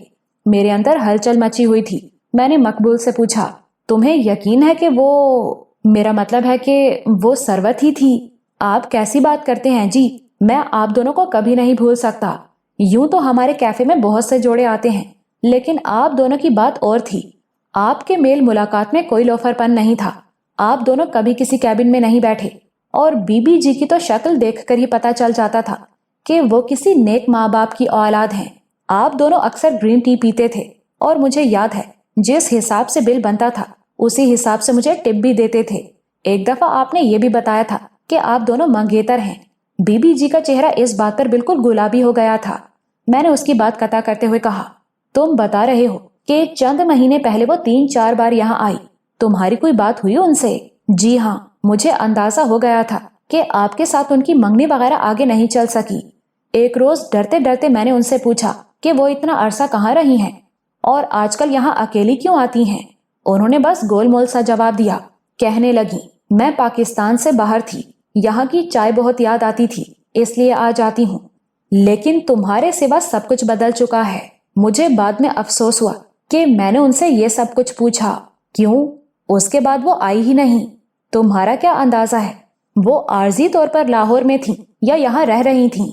میرے اندر ہلچل مچی ہوئی تھی۔ میں نے مقبول سے پوچھا، تمہیں یقین ہے کہ میرا مطلب ہے کہ وہ ثروت ہی تھی؟ آپ کیسی بات کرتے ہیں جی، میں آپ دونوں کو کبھی نہیں بھول سکتا۔ یوں تو ہمارے کیفے میں بہت سے جوڑے آتے ہیں، لیکن آپ دونوں کی بات اور تھی۔ آپ کے میل ملاقات میں کوئی لوفر پن نہیں تھا، آپ دونوں کبھی کسی کیبن میں نہیں بیٹھے، اور بی بی جی کی تو شکل دیکھ کر ہی پتا چل جاتا تھا کہ وہ کسی نیک ماں باپ کی اولاد ہیں۔ آپ دونوں اکثر گرین ٹی پیتے تھے، اور مجھے یاد ہے جس حساب سے بل بنتا تھا اسی حساب سے مجھے ٹپ بھی دیتے تھے۔ ایک دفعہ آپ نے یہ بھی بتایا تھا کہ آپ دونوں منگیتر ہیں۔ بی بی جی کا چہرہ اس بات پر بالکل گلابی ہو گیا تھا۔ میں نے اس کی بات قطع کرتے ہوئے کہا، تم بتا رہے ہو کہ چند مہینے پہلے وہ 3-4 بار یہاں آئی، تمہاری کوئی بات ہوئی ان سے؟ جی ہاں، مجھے اندازہ ہو گیا تھا کہ آپ کے ساتھ ان کی منگنی وغیرہ آگے نہیں چل سکی۔ ایک روز ڈرتے ڈرتے میں نے ان سے پوچھا کہ وہ اتنا عرصہ کہاں رہی ہیں اور آج کل یہاں اکیلی کیوں آتی ہیں؟ انہوں نے بس گول مول سا جواب دیا۔ کہنے لگی، میں پاکستان سے باہر تھی، یہاں کی چائے بہت یاد آتی تھی، اس لیے آ جاتی ہوں، لیکن تمہارے سوا سب کچھ بدل چکا ہے۔ مجھے بعد میں افسوس ہوا کہ میں نے ان سے یہ سب کچھ پوچھا۔ کیوں؟ اس کے بعد وہ آئی ہی نہیں۔ تمہارا کیا اندازہ ہے وہ عارضی طور پر لاہور میں تھیں یا یہاں رہ رہی تھیں؟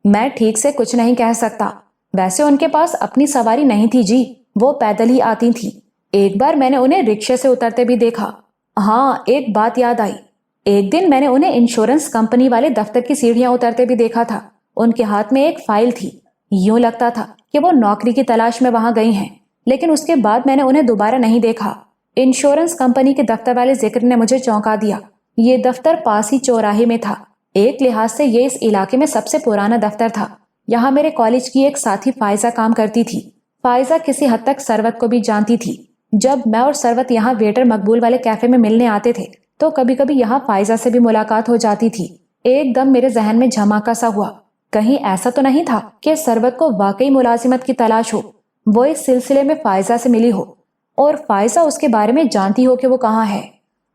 میں ٹھیک سے کچھ نہیں کہہ سکتا۔ ویسے ان کے پاس اپنی سواری نہیں تھی جی، وہ پیدل ہی آتی تھیں۔ ایک بار میں نے انہیں رکشے سے اترتے بھی دیکھا۔ ہاں، ایک بات یاد آئی، ایک دن میں نے انہیں انشورنس کمپنی والے دفتر کی سیڑھیاں اترتے بھی دیکھا تھا۔ ان کے ہاتھ میں ایک فائل تھی، یوں لگتا تھا کہ وہ نوکری کی تلاش میں وہاں گئی ہیں، لیکن اس کے بعد میں نے انہیں دوبارہ نہیں دیکھا۔ انشورنس کمپنی کے دفتر والے ذکر نے مجھے چونکا دیا۔ یہ دفتر پاس ہی چوراہے میں تھا، ایک لحاظ سے یہ اس علاقے میں سب سے پرانا دفتر تھا۔ یہاں میرے کالج کی ایک ساتھی فائزہ کام کرتی تھی۔ فائزہ کسی حد تک ثروت کو بھی جانتی تھی۔ جب میں اور ثروت یہاں ویٹر مقبول والے کیفے میں ملنے آتے تھے تو کبھی کبھی یہاں فائزہ سے بھی ملاقات ہو جاتی تھی۔ ایک دم میرے ذہن میں جھماکا سا ہوا، کہیں ایسا تو نہیں تھا کہ ثروت کو واقعی ملازمت کی تلاش ہو، وہ اس سلسلے میں فائزہ سے ملی ہو اور فائزہ اس کے بارے میں جانتی ہو کہ وہ کہاں ہے۔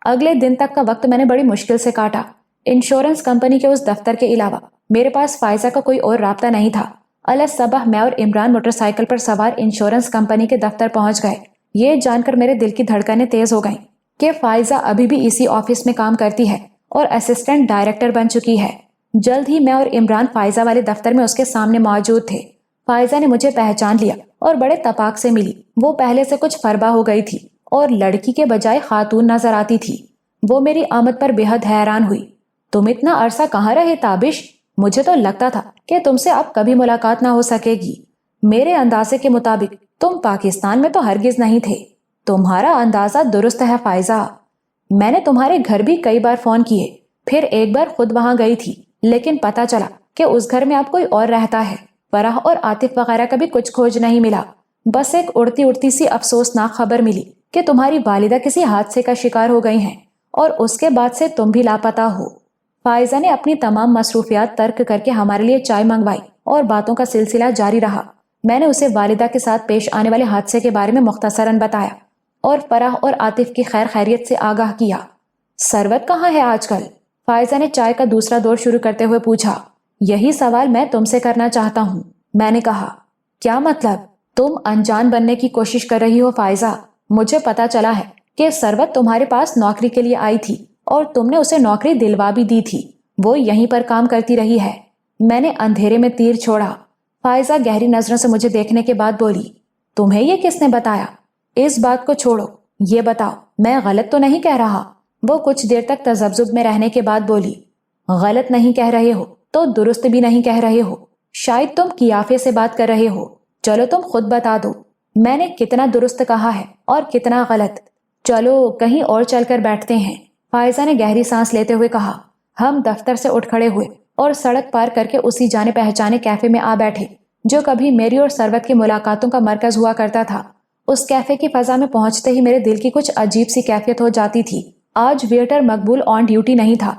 اگلے دن تک کا وقت میں نے بڑی مشکل سے کاٹا۔ انشورنس کمپنی کے اس دفتر کے علاوہ میرے پاس فائزہ کا کوئی اور رابطہ نہیں تھا۔ الصبح میں اور عمران موٹر سائیکل پر سوار انشورنس کمپنی کے دفتر پہنچ گئے۔ یہ جان کر میرے دل کی دھڑکنیں تیز ہو گئیں کہ فائزہ ابھی بھی اسی آفس میں کام کرتی ہے اور اسسٹنٹ ڈائریکٹر بن چکی ہے۔ جلد ہی میں اور عمران فائزہ والے دفتر میں اس کے سامنے موجود تھے۔ فائزہ نے مجھے پہچان لیا اور بڑے تپاک سے ملی۔ وہ پہلے سے کچھ فربا ہو گئی تھی اور لڑکی کے بجائے خاتون نظر آتی تھی۔ وہ میری آمد پر بے حد حیران ہوئی۔ تم اتنا عرصہ کہاں رہے تابش؟ مجھے تو لگتا تھا کہ تم سے اب کبھی ملاقات نہ ہو سکے گی۔ میرے اندازے کے مطابق تم پاکستان میں تو ہرگز نہیں تھے۔ تمہارا اندازہ درست ہے فائزہ، میں نے تمہارے گھر بھی کئی بار فون کیے، پھر ایک بار خود وہاں گئی تھی، لیکن پتا چلا کہ اس گھر میں اب کوئی اور رہتا ہے۔ فرح اور عاطف وغیرہ کا بھی کچھ کھوج نہیں ملا، بس ایک اڑتی اڑتی سی افسوسناک خبر ملی کہ تمہاری والدہ کسی حادثے کا شکار ہو گئی ہیں اور اس کے بعد سے تم بھی لاپتہ ہو۔ فائزہ نے اپنی تمام مصروفیات ترک کر کے ہمارے لیے چائے منگوائی اور باتوں کا سلسلہ جاری رہا۔ میں نے اسے والدہ کے ساتھ پیش آنے والے حادثے کے بارے میں مختصراً بتایا اور فرح اور عاطف کی خیر خیریت سے آگاہ کیا۔ ثروت کہاں ہے آج کل؟ فائزہ نے چائے کا دوسرا دور شروع کرتے ہوئے پوچھا۔ یہی سوال میں تم سے کرنا چاہتا ہوں، میں نے کہا۔ کیا مطلب؟ تم انجان بننے کی کوشش کر رہی ہو فائزہ؟ مجھے پتا چلا ہے کہ ثروت تمہارے پاس نوکری کے لیے آئی تھی اور تم نے اسے نوکری دلوا بھی دی تھی، وہ یہیں پر کام کرتی رہی ہے۔ میں نے اندھیرے میں تیر چھوڑا۔ فائزہ گہری نظروں سے مجھے دیکھنے کے بعد بولی، تمہیں یہ کس نے بتایا؟ اس بات کو چھوڑو، یہ بتاؤ میں غلط تو نہیں کہہ رہا؟ وہ کچھ دیر تک تذبذب میں رہنے کے بعد بولی، غلط نہیں کہہ رہے ہو تو درست بھی نہیں کہہ رہے ہو، شاید تم قیافے سے بات کر رہے ہو، چلو تم خود بتا دو میں نے کتنا درست کہا ہے اور کتنا غلط۔ چلو کہیں اور چل کر بیٹھتے ہیں، فائزہ نے گہری سانس لیتے ہوئے کہا۔ ہم دفتر سے اٹھ کھڑے ہوئے اور سڑک پار کر کے اسی جانے پہچانے کیفے میں آ بیٹھے جو کبھی میری اور ثروت کی ملاقاتوں کا مرکز ہوا کرتا تھا۔ اس کیفے کی فضا میں پہنچتے ہی میرے دل کی کچھ عجیب سی کیفیت ہو جاتی تھی۔ آج ویٹر مقبول آن ڈیوٹی نہیں تھا۔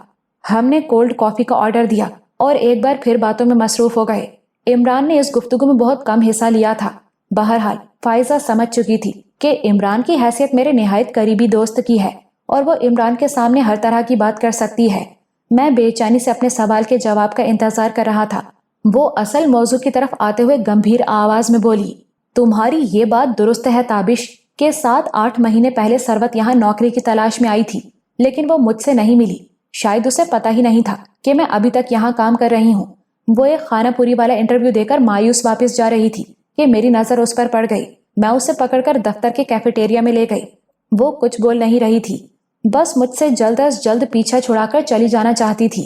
ہم نے کولڈ کافی کا آرڈر دیا اور ایک بار پھر باتوں میں مصروف ہو گئے۔ عمران نے اس گفتگو میں بہت کم حصہ لیا تھا۔ بہرحال فائزہ سمجھ چکی تھی کہ عمران کی حیثیت میرے نہایت قریبی دوست کی ہے اور وہ عمران کے سامنے ہر طرح کی بات کر سکتی ہے۔ میں بے چینی سے اپنے سوال کے جواب کا انتظار کر رہا تھا۔ وہ اصل موضوع کی طرف آتے ہوئے گمبھیر آواز میں بولی، تمہاری یہ بات درست ہے تابش کہ 7-8 مہینے پہلے ثروت یہاں نوکری کی تلاش میں آئی تھی، لیکن وہ مجھ سے نہیں ملی۔ شاید اسے پتہ ہی نہیں تھا کہ میں ابھی تک یہاں کام کر رہی ہوں۔ وہ ایک خانہ پوری والا انٹرویو دے کر مایوس واپس جا رہی تھی کہ میری نظر اس پر پڑ گئی۔ میں اسے پکڑ کر دفتر کے کیفیٹیریا میں لے گئی۔ وہ کچھ بول نہیں رہی تھی، بس مجھ سے جلد از جلد پیچھا چھڑا کر چلی جانا چاہتی تھی۔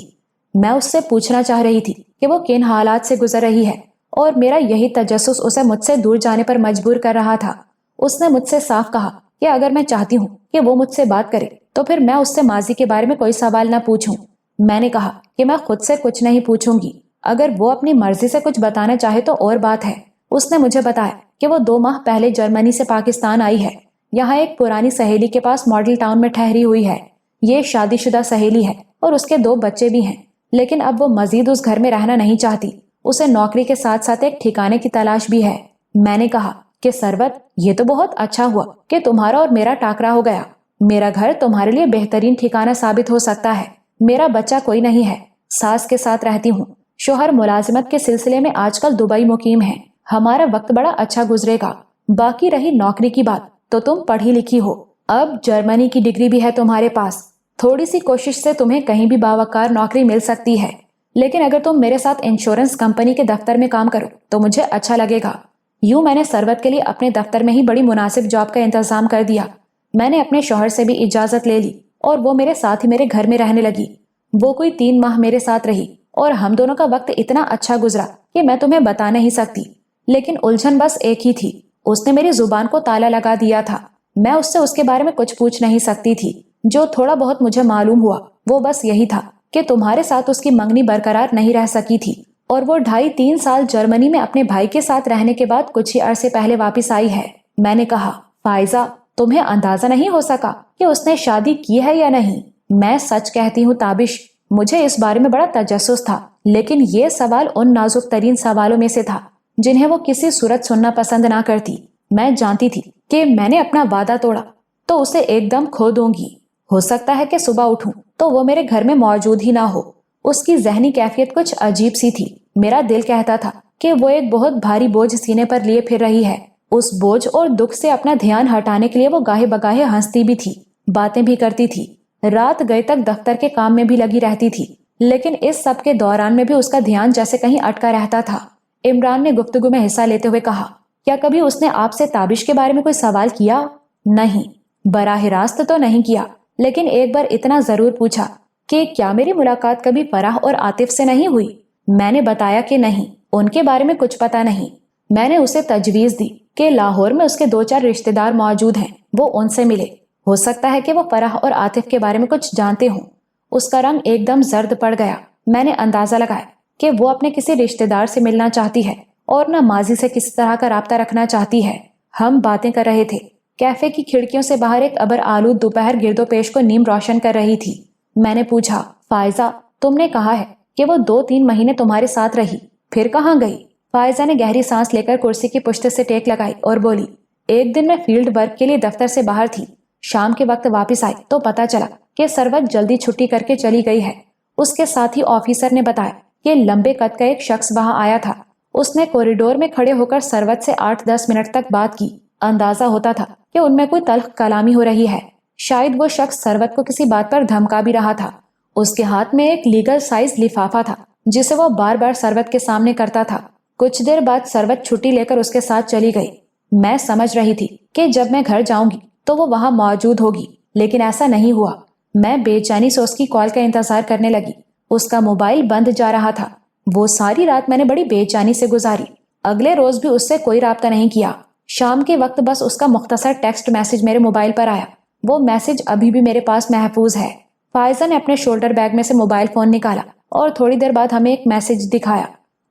میں اس سے پوچھنا چاہ رہی تھی کہ وہ کن حالات سے گزر رہی ہے اور میرا یہی تجسس اسے مجھ سے دور جانے پر مجبور کر رہا تھا۔ اس نے مجھ سے صاف کہا کہ اگر میں چاہتی ہوں کہ وہ مجھ سے بات کرے تو پھر میں اس سے ماضی کے بارے میں کوئی سوال نہ پوچھوں۔ میں نے کہا کہ میں خود سے کچھ نہیں پوچھوں گی، اگر وہ اپنی مرضی سے کچھ بتانا چاہے تو اور بات ہے۔ اس نے مجھے بتایا کہ وہ 2 ماہ پہلے جرمنی سے پاکستان آئی ہے، یہاں ایک پرانی سہیلی کے پاس ماڈل ٹاؤن میں ٹھہری ہوئی ہے۔ یہ شادی شدہ سہیلی ہے اور اس کے 2 بچے بھی ہیں، لیکن اب وہ مزید اس گھر میں رہنا نہیں چاہتی۔ اسے نوکری کے ساتھ ساتھ ایک ٹھکانے کی تلاش بھی ہے۔ میں نے کہا کہ ثروت، یہ تو بہت اچھا ہوا کہ تمہارا اور میرا ٹاکرا ہو گیا۔ میرا گھر تمہارے لیے بہترین ٹھکانہ ثابت ہو سکتا ہے۔ میرا بچہ کوئی نہیں ہے، ساس کے ساتھ رہتی ہوں۔ شوہر ملازمت کے سلسلے میں آج کل دبئی مقیم ہے۔ ہمارا وقت بڑا اچھا گزرے گا۔ باقی رہی نوکری کی بات تو تم پڑھی لکھی ہو، اب جرمنی کی ڈگری بھی ہے تمہارے پاس، تھوڑی سی کوشش سے تمہیں کہیں بھی باوقار نوکری مل سکتی ہے۔ لیکن اگر تم میرے ساتھ انشورنس کمپنی کے دفتر میں کام کرو تو مجھے اچھا لگے گا۔ یوں میں نے ثروت کے لیے اپنے دفتر میں ہی بڑی مناسب جاب کا انتظام کر دیا۔ میں نے اپنے شوہر سے بھی اجازت لے لی اور وہ میرے ساتھ ہی میرے گھر میں رہنے لگی۔ وہ کوئی 3 ماہ میرے ساتھ رہی اور ہم دونوں کا وقت اتنا اچھا گزرا کہ میں تمہیں بتا نہیں سکتی۔ لیکن الجھن بس ایک ہی تھی، اس نے میری زبان کو تالا لگا دیا تھا۔ میں اس سے اس کے بارے میں کچھ پوچھ نہیں سکتی تھی۔ جو تھوڑا بہت مجھے معلوم ہوا وہ بس یہی تھا کہ تمہارے ساتھ اس کی منگنی برقرار نہیں رہ سکی تھی اور وہ 2.5-3 سال جرمنی میں اپنے بھائی کے ساتھ رہنے کے بعد کچھ ہی عرصے پہلے واپس آئی ہے۔ میں نے کہا، فائزہ، تمہیں اندازہ نہیں ہو سکا کہ اس نے شادی کی ہے یا نہیں؟ میں سچ کہتی ہوں تابش، مجھے اس بارے میں بڑا تجسس تھا، لیکن یہ سوال ان نازک ترین سوالوں میں سے تھا جنہیں وہ کسی صورت سننا پسند نہ کرتی۔ میں جانتی تھی کہ میں نے اپنا وعدہ توڑا تو اسے ایک دم کھو دوں گی۔ ہو سکتا ہے کہ صبح اٹھوں تو وہ میرے گھر میں موجود ہی نہ ہو۔ اس کی ذہنی کیفیت کچھ عجیب سی تھی۔ میرا دل کہتا تھا کہ وہ ایک بہت بھاری بوجھ سینے پر لیے پھر رہی ہے۔ اس بوجھ اور دکھ سے اپنا دھیان ہٹانے کے لیے وہ گاہے بگاہے ہنستی بھی تھی، باتیں بھی کرتی تھی، رات گئے تک دفتر کے کام میں بھی لگی رہتی تھی، لیکن اس سب کے دوران میں بھی اس کا دھیان جیسے کہیں اٹکا رہتا تھا۔ عمران نے گفتگو میں حصہ لیتے ہوئے کہا، کیا کبھی اس نے آپ سے تابش کے بارے میں کوئی سوال کیا؟ نہیں، براہ راست تو نہیں کیا، لیکن ایک بار اتنا ضرور پوچھا کہ کیا میری ملاقات کبھی فرح اور عاطف سے نہیں ہوئی؟ میں نے بتایا کہ نہیں، ان کے بارے میں کچھ پتا نہیں۔ میں نے اسے تجویز دی کہ لاہور میں اس کے 2-4 رشتہ دار موجود ہیں، وہ ان سے ملے، ہو سکتا ہے کہ وہ فرح اور عاطف کے بارے میں کچھ جانتے ہوں۔ اس کا رنگ ایک دم زرد پڑ گیا۔ میں نے اندازہ لگایا کہ وہ اپنے کسی رشتہ دار سے ملنا چاہتی ہے اور نہ ماضی سے کسی طرح کا رابطہ رکھنا چاہتی ہے۔ ہم باتیں کر رہے تھے۔ کیفے کی کھڑکیوں سے باہر ایک ابر آلود دوپہر گرد و پیش کو نیم روشن کر رہی تھی۔ میں نے پوچھا، فائزہ، تم نے کہا ہے کہ وہ 2-3 مہینے تمہارے ساتھ رہی، پھر کہاں گئی؟ فائزہ نے گہری سانس لے کر کرسی کی پشت سے ٹیک لگائی اور بولی، ایک دن میں فیلڈ ورک کے لیے دفتر سے باہر تھی، شام کے وقت واپس آئی تو پتا چلا کہ سروت جلدی چھٹی کر کے چلی گئی ہے۔ اس کے ساتھی آفیسر نے بتایا کہ لمبے قد کا ایک شخص وہاں آیا تھا۔ اس نے کوریڈور میں کھڑے ہو کر سروت سے 8-10 منٹ تک بات کی۔ اندازہ ہوتا تھا کہ ان میں کوئی تلخ کلامی ہو رہی ہے۔ شاید وہ شخص سروت کو کسی بات پر دھمکا بھی رہا تھا۔ اس کے ہاتھ میں ایک لیگل سائز لفافہ تھا جسے وہ بار بار سروت کے سامنے کرتا تھا۔ کچھ دیر بعد سروت چھٹی لے کر اس کے ساتھ چلی گئی۔ میں سمجھ رہی تھی کہ جب میں گھر جاؤں گی تو وہ وہاں موجود ہوگی، لیکن ایسا نہیں ہوا۔ میں بے چینی سے اس کی کال کا انتظار کرنے لگی۔ اس کا موبائل بند جا رہا تھا۔ وہ ساری رات میں نے بڑی بے چینی سے گزاری۔ اگلے روز بھی اس سے کوئی رابطہ نہیں کیا۔ شام کے وقت بس اس کا مختصر ٹیکسٹ میسج میرے موبائل پر آیا۔ وہ میسج ابھی بھی میرے پاس محفوظ ہے۔ فائزہ نے اپنے شولڈر بیگ میں سے موبائل فون نکالا اور تھوڑی دیر بعد ہمیں ایک میسج دکھایا۔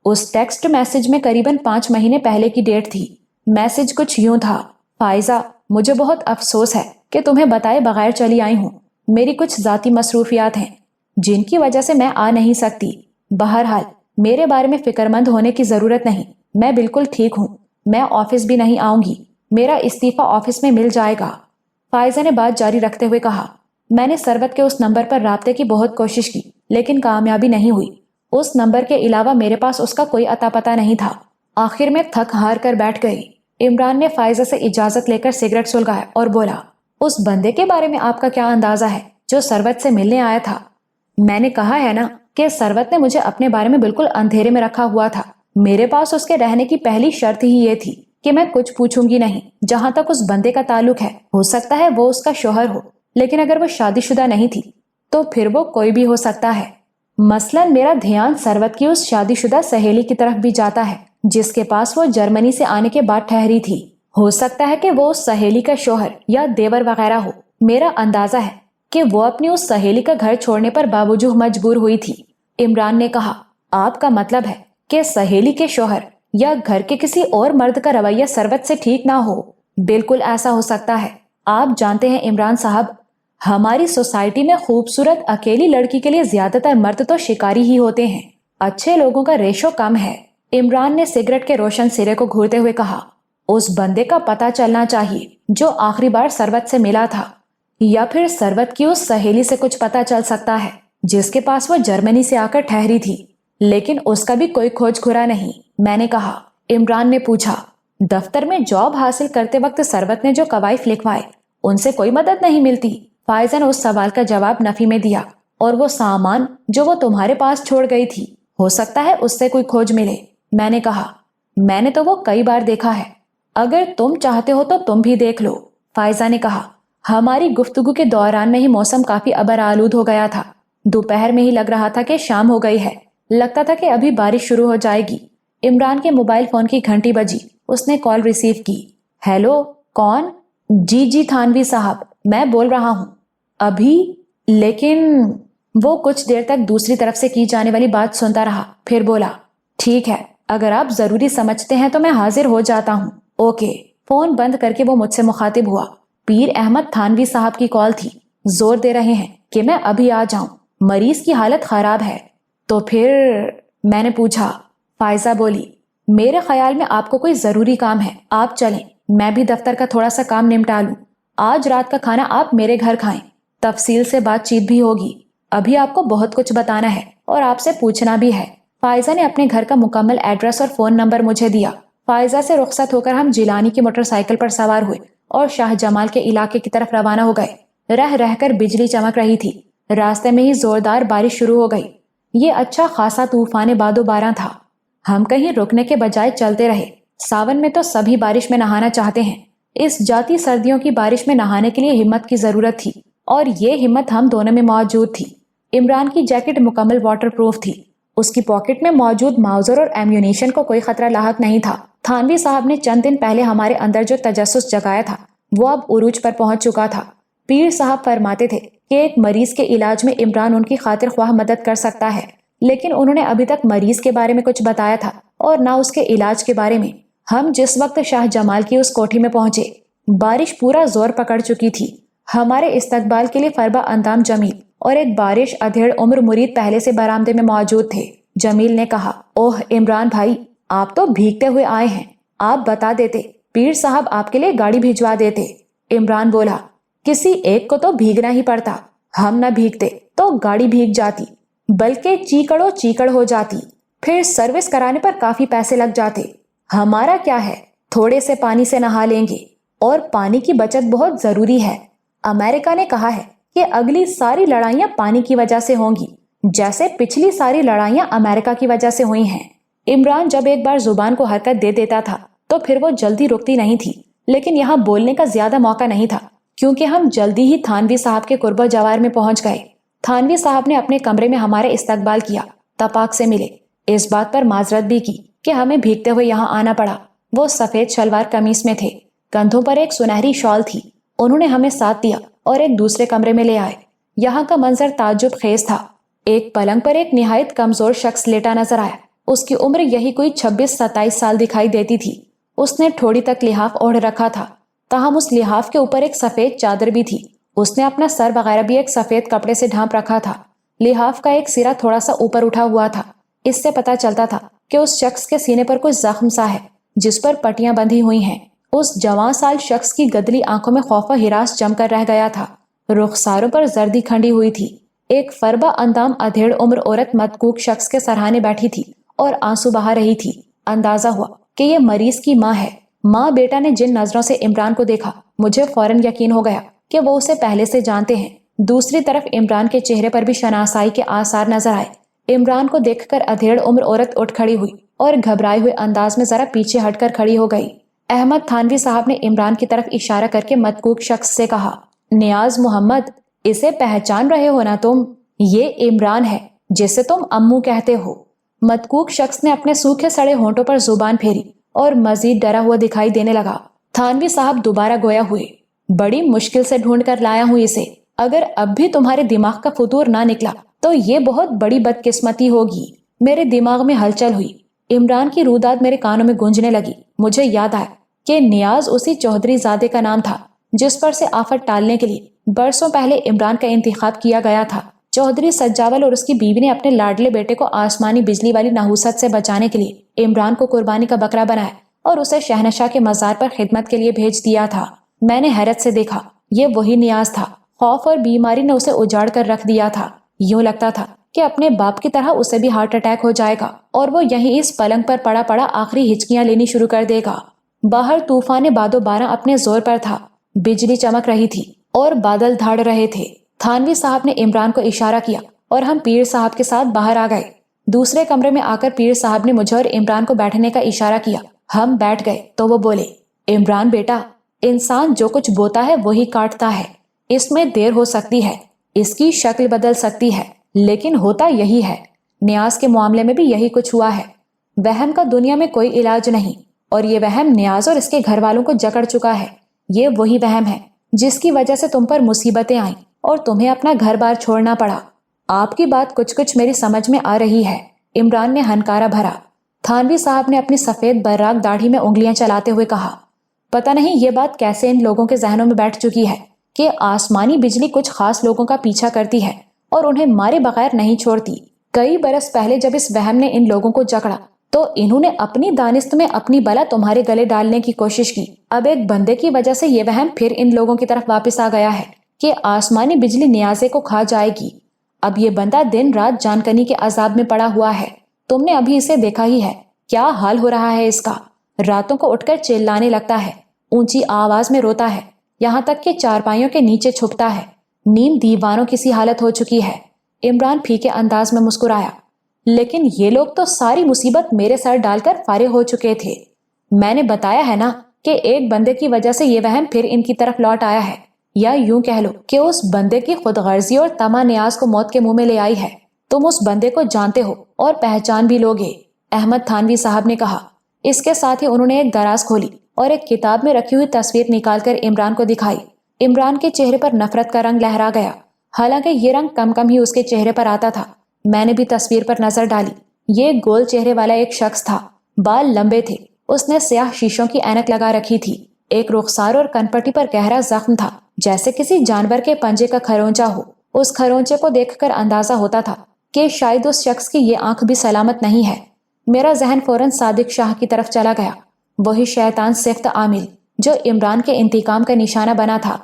اس ٹیکسٹ میسج میں قریباً 5 مہینے پہلے کی ڈیٹ تھی۔ میسج کچھ یوں تھا، فائزہ، مجھے بہت افسوس ہے کہ تمہیں بتائے بغیر چلی آئی ہوں۔ میری کچھ ذاتی مصروفیات ہیں جن کی وجہ سے میں آ نہیں سکتی۔ بہرحال میرے بارے میں فکر مند ہونے کی ضرورت نہیں، میں بالکل ٹھیک ہوں۔ میں آفس بھی نہیں آؤں گی، میرا استعفیٰ آفس میں مل جائے گا۔ فائزہ نے بات جاری رکھتے ہوئے کہا، میں نے سروت کے اس نمبر پر رابطے کی بہت کوشش کی لیکن کامیابی نہیں ہوئی۔ اس نمبر کے علاوہ میرے پاس اس کا کوئی اتا پتہ نہیں تھا۔ آخر میں تھک ہار کر بیٹھ گئی۔ عمران نے فائزہ سے اجازت لے کر سگریٹ سلگایا اور بولا، اس بندے کے بارے میں آپ کا کیا اندازہ ہے جو سروت سے ملنے آیا تھا؟ میں نے کہا ہے نا کہ سروت نے مجھے اپنے بارے میں بالکل اندھیرے میں رکھا ہوا تھا۔ میرے پاس اس کے رہنے کی پہلی شرط ہی یہ تھی کہ میں کچھ پوچھوں گی نہیں۔ جہاں تک اس بندے کا تعلق ہے، ہو سکتا ہے وہ اس کا شوہر ہو، لیکن اگر وہ شادی شدہ نہیں تھی تو پھر وہ کوئی بھی ہو سکتا ہے۔ مثلاً میرا دھیان سروت کی اس شادی شدہ سہیلی کی طرف بھی جاتا ہے جس کے پاس وہ جرمنی سے آنے کے بعد ٹھہری تھی۔ ہو سکتا ہے کہ وہ اس سہیلی کا شوہر یا دیور وغیرہ ہو۔ میرا اندازہ ہے کہ وہ اپنی اس سہیلی کا گھر چھوڑنے پر باوجود مجبور ہوئی تھی۔ عمران نے کہا، آپ کا مطلب ہے کہ سہیلی کے شوہر یا گھر کے کسی اور مرد کا رویہ سروت سے ٹھیک نہ ہو؟ بالکل ایسا ہو سکتا ہے۔ آپ جانتے ہیں عمران صاحب، ہماری سوسائٹی میں خوبصورت اکیلی لڑکی کے لیے زیادہ تر مرد تو شکاری ہی ہوتے ہیں، اچھے لوگوں کا ریشو کم ہے۔ عمران نے سگریٹ کے روشن سرے کو گھورتے ہوئے کہا، اس بندے کا پتہ چلنا چاہیے جو آخری بار سروت سے ملا تھا، یا پھر سروت کی اس سہیلی سے کچھ پتہ چل سکتا ہے جس کے پاس وہ جرمنی سے آ کر ٹھہری تھی، لیکن اس کا بھی کوئی کھوج کھرا نہیں۔ میں نے کہا۔ عمران نے پوچھا، دفتر میں جاب حاصل کرتے وقت سروت نے جو قوائف لکھوائے ان سے کوئی مدد نہیں ملتی؟ فائزہ نے اس سوال کا جواب نفی میں دیا۔ اور وہ سامان جو وہ تمہارے پاس چھوڑ گئی تھی، ہو سکتا ہے اس سے کوئی کھوج ملے؟ میں نے کہا، میں نے تو وہ کئی بار دیکھا ہے، اگر تم چاہتے ہو تو تم بھی دیکھ لو۔ فائزہ نے کہا۔ ہماری گفتگو کے دوران میں ہی موسم کافی ابر آلود ہو گیا تھا۔ دوپہر میں ہی لگ رہا تھا کہ شام ہو گئی ہے، لگتا تھا کہ ابھی بارش شروع ہو جائے گی۔ عمران کے موبائل فون کی گھنٹی بجی۔ اس نے کال ریسیو کی۔ ہیلو، کون؟ جی تھانوی صاحب، میں بول رہا ہوں۔ ابھی؟ لیکن… وہ کچھ دیر تک دوسری طرف سے کی جانے والی بات سنتا رہا، پھر بولا، ٹھیک ہے، اگر آپ ضروری سمجھتے ہیں تو میں حاضر ہو جاتا ہوں۔ اوکے۔ فون بند کر کے وہ مجھ سے مخاطب ہوا۔ پیر احمد تھانوی صاحب کی کال تھی، زور دے رہے ہیں کہ میں ابھی آ جاؤں، مریض کی حالت خراب ہے۔ تو پھر… میں نے پوچھا۔ فائزہ بولی، میرے خیال میں آپ کو کوئی ضروری کام ہے، آپ چلیں، میں بھی دفتر کا تھوڑا سا کام نمٹا لوں۔ آج رات کا کھانا آپ میرے گھر کھائیں، تفصیل سے بات چیت بھی ہوگی۔ ابھی آپ کو بہت کچھ بتانا ہے اور آپ سے پوچھنا بھی ہے۔ فائزہ نے اپنے گھر کا مکمل ایڈریس اور فون نمبر مجھے دیا۔ فائزہ سے رخصت ہو کر ہم جیلانی کی موٹر سائیکل پر سوار ہوئے اور شاہ جمال کے علاقے کی طرف روانہ ہو گئے۔ رہ رہ کر بجلی چمک رہی تھی۔ راستے میں ہی زوردار بارش شروع ہو گئی۔ یہ اچھا خاصا طوفان باد و باراں تھا۔ ہم کہیں رکنے کے بجائے چلتے رہے۔ ساون میں تو سبھی بارش میں نہانا چاہتے ہیں، اس جاتی سردیوں کی بارش میں نہانے کے لیے ہمت کی ضرورت تھی، اور یہ ہمت ہم دونوں میں موجود تھی۔ عمران کی جیکٹ مکمل واٹر پروف تھی، اس کی پاکٹ میں موجود ماؤزر اور ایمیونیشن کو کوئی خطرہ لاحق نہیں تھا۔ تھانوی صاحب نے چند دن پہلے ہمارے اندر جو تجسس جگایا تھا وہ اب عروج پر پہنچ چکا تھا۔ پیر صاحب فرماتے تھے کہ ایک مریض کے علاج میں عمران ان کی خاطر خواہ مدد کر سکتا ہے، لیکن انہوں نے ابھی تک مریض کے بارے میں کچھ بتایا تھا اور نہ اس کے علاج کے بارے میں۔ ہم جس وقت شاہ جمال کی اس کوٹھی میں پہنچے، بارش پورا زور پکڑ چکی تھی۔ ہمارے استقبال کے لیے فربا اندام جمیل اور ایک بارش ادھیڑ عمر مرید پہلے سے برآمدے میں موجود تھے۔ جمیل نے کہا، اوہ عمران بھائی، آپ تو بھیگتے ہوئے آئے ہیں، آپ بتا دیتے، پیر صاحب آپ کے لیے گاڑی بھیجوا دیتے۔ عمران بولا، کسی ایک کو تو بھیگنا ہی پڑتا، ہم نہ بھیگتے تو گاڑی بھیگ جاتی، بلکہ چیکڑو چیکڑ ہو جاتی، پھر سروس کرانے پر کافی پیسے لگ جاتے۔ ہمارا کیا ہے، تھوڑے سے پانی سے نہا لیں گے، اور پانی کی بچت بہت ضروری ہے۔ امریکہ نے کہا ہے کہ اگلی ساری لڑائیاں پانی کی وجہ سے ہوں گی، جیسے پچھلی ساری لڑائیاں امریکہ کی وجہ سے ہوئی ہیں۔ عمران جب ایک بار زبان کو حرکت دے دیتا تھا تو پھر وہ جلدی رکتی نہیں تھی، لیکن یہاں بولنے کا زیادہ موقع نہیں تھا، کیونکہ ہم جلدی ہی تھانوی صاحب کے قرب و جوار میں پہنچ گئے۔ تھانوی صاحب نے اپنے کمرے میں ہمارے استقبال کیا، تپاک سے ملے، اس بات پر معذرت بھی کی کہ ہمیں بھیگتے ہوئے یہاں آنا پڑا۔ وہ سفید شلوار قمیص میں تھے، کندھوں پر ایک سنہری شال تھی۔ انہوں نے ہمیں ساتھ دیا اور ایک دوسرے کمرے میں لے آئے۔ یہاں کا منظر تعجب خیز تھا۔ ایک پلنگ پر ایک نہایت کمزور شخص لیٹا نظر آیا۔ اس کی عمر یہی کوئی 26-27 سال دکھائی دیتی تھی۔ اس نے تھوڑی تک لحاف اوڑھ رکھا تھا، تاہم اس لحاف کے اوپر ایک سفید چادر بھی تھی۔ اس نے اپنا سر وغیرہ بھی ایک سفید کپڑے سے ڈھانپ رکھا تھا۔ لحاف کا ایک سرا تھوڑا سا اوپر اٹھا ہوا تھا۔ اس سے پتا چلتا تھا کہ اس شخص کے سینے پر کچھ زخم سا ہے جس پر پٹیاں بندھی ہوئی ہیں۔ اس جوان سال شخص کی گدلی آنکھوں میں خوف و ہراس جم کر رہ گیا تھا، رخساروں پر زردی کھنڈی ہوئی تھی۔ ایک فربا اندام ادھیڑ عمر عورت متکوک شخص کے سرہانے بیٹھی تھی اور آنسو بہا رہی تھی۔ اندازہ ہوا کہ یہ مریض کی ماں ہے۔ ماں بیٹا نے جن نظروں سے عمران کو دیکھا، مجھے فوراً یقین ہو گیا کہ وہ اسے پہلے سے جانتے ہیں۔ دوسری طرف عمران کے چہرے پر بھی شناسائی کے آثار نظر آئے۔ عمران کو دیکھ کر ادھیڑ عمر عورت اٹھ کھڑی ہوئی اور گھبرائے ہوئے انداز میں ذرا پیچھے ہٹ کر کھڑی ہو گئی۔ احمد تھانوی صاحب نے عمران کی طرف اشارہ کر کے متکوک شخص سے کہا، نیاز محمد، اسے پہچان رہے ہو نا تم؟ یہ عمران ہے جسے تم امو کہتے ہو۔ متکوک شخص نے اپنے سوکھے سڑے ہونٹوں پر زبان پھیری اور مزید ڈرا ہوا دکھائی دینے لگا۔ تھانوی صاحب دوبارہ گویا ہوئے، بڑی مشکل سے ڈھونڈ کر لایا ہوں اسے، اگر اب بھی تمہارے دماغ کا فطور نہ نکلا تو یہ بہت بڑی بدقسمتی ہوگی۔ میرے دماغ میں ہلچل ہوئی۔ عمران کی روداد میرے کانوں میں گونجنے لگی۔ مجھے یاد آیا کہ نیاز اسی چودھری زادے کا نام تھا جس پر سے آفت ٹالنے کے لیے برسوں پہلے عمران کا انتخاب کیا گیا تھا۔ چودھری سجاول اور اس کی بیوی نے اپنے لاڈلے بیٹے کو آسمانی بجلی والی نحوست سے بچانے کے لیے عمران کو قربانی کا بکرا بنایا اور اسے شہنشاہ کے مزار پر خدمت کے لیے بھیج دیا تھا۔ میں نے حیرت سے دیکھا، یہ وہی نیاز تھا۔ خوف اور بیماری نے اسے اجاڑ کر رکھ دیا تھا۔ یوں لگتا تھا کہ اپنے باپ کی طرح اسے بھی ہارٹ اٹیک ہو جائے گا اور وہ یہیں اس پلنگ پر پڑا پڑا آخری ہچکیاں لینی شروع کر دے گا۔ باہر طوفان باد و بارہ اپنے زور پر تھا، بجلی چمک رہی تھی اور بادل دھاڑ رہے تھے۔ تھانوی صاحب نے عمران کو اشارہ کیا اور ہم پیر صاحب کے ساتھ باہر آ گئے۔ دوسرے کمرے میں آ کر پیر صاحب نے مجھے اور عمران کو بیٹھنے کا اشارہ کیا۔ ہم بیٹھ گئے تو وہ بولے، عمران بیٹا، انسان جو کچھ بوتا ہے وہی کاٹتا ہے۔ اس میں دیر ہو سکتی ہے، اس کی شکل بدل سکتی ہے، لیکن ہوتا یہی ہے۔ نیاز کے معاملے میں بھی یہی کچھ ہوا ہے۔ وہم کا دنیا میں کوئی علاج نہیں، اور یہ وہم نیاز اور اس کے گھر والوں کو جکڑ چکا ہے۔ یہ وہی وہم ہے جس کی وجہ سے تم پر مصیبتیں آئیں اور تمہیں اپنا گھر بار چھوڑنا پڑا۔ آپ کی بات کچھ کچھ میری سمجھ میں آ رہی ہے، عمران نے ہنکارا بھرا۔ تھانوی صاحب نے اپنی سفید براق داڑھی میں انگلیاں چلاتے ہوئے کہا، پتہ نہیں یہ بات کیسے ان لوگوں کے ذہنوں میں بیٹھ چکی ہے کہ آسمانی بجلی کچھ خاص لوگوں کا پیچھا کرتی ہے اور انہیں مارے بغیر نہیں چھوڑتی۔ کئی برس پہلے جب اس وہم نے ان لوگوں کو جکڑا تو انہوں نے اپنی دانست میں اپنی بلا تمہارے گلے ڈالنے کی کوشش کی۔ اب ایک بندے کی وجہ سے یہ وہم پھر ان لوگوں کی طرف واپس آ گیا ہے کہ آسمانی بجلی نیازے کو کھا جائے گی۔ اب یہ بندہ دن رات جانکنی کے عذاب میں پڑا ہوا ہے۔ تم نے ابھی اسے دیکھا ہی ہے، کیا حال ہو رہا ہے اس کا۔ راتوں کو اٹھ کر چلانے لگتا ہے، اونچی آواز میں روتا ہے، یہاں تک کہ چارپائیوں کے نیچے چھپتا ہے۔ نیم دیوانوں کی سی حالت ہو چکی ہے۔ عمران پھیکے انداز میں مسکرایا، لیکن یہ لوگ تو ساری مصیبت میرے سر ڈال کر فارغ ہو چکے تھے۔ میں نے بتایا ہے نا کہ ایک بندے کی وجہ سے یہ وہم پھر ان کی طرف لوٹ آیا ہے، یا یوں کہہ لو کہ اس بندے کی خود غرضی اور طمع نیاز کو موت کے منہ میں لے آئی ہے۔ تم اس بندے کو جانتے ہو اور پہچان بھی لوگے، احمد تھانوی صاحب نے کہا۔ اس کے ساتھ ہی انہوں نے ایک دراز کھولی اور ایک کتاب میں رکھی ہوئی تصویر نکال کر عمران کو دکھائی۔ عمران کے چہرے پر نفرت کا رنگ لہرا گیا۔ حالانکہ یہ رنگ کم کم ہی اس کے چہرے پر آتا تھا۔ میں نے بھی تصویر پر نظر ڈالی۔ یہ گول چہرے والا ایک شخص تھا، بال لمبے تھے، اس نے سیاہ شیشوں کی اینک لگا رکھی تھی، ایک رخسار اور کنپٹی پر گہرا زخم تھا جیسے کسی جانور کے پنجے کا کھرونچا ہو۔ اس کھرونچے کو دیکھ کر اندازہ ہوتا تھا کہ شاید اس شخص کی یہ آنکھ بھی سلامت نہیں ہے۔ میرا ذہن فوراً صادق شاہ کی طرف چلا گیا، وہی شیطان صفت عامل جو عمران کے انتقام کا نشانہ بنا تھا۔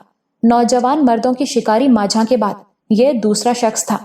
نوجوان مردوں کی شکاری ماجھا کے بعد یہ دوسرا شخص تھا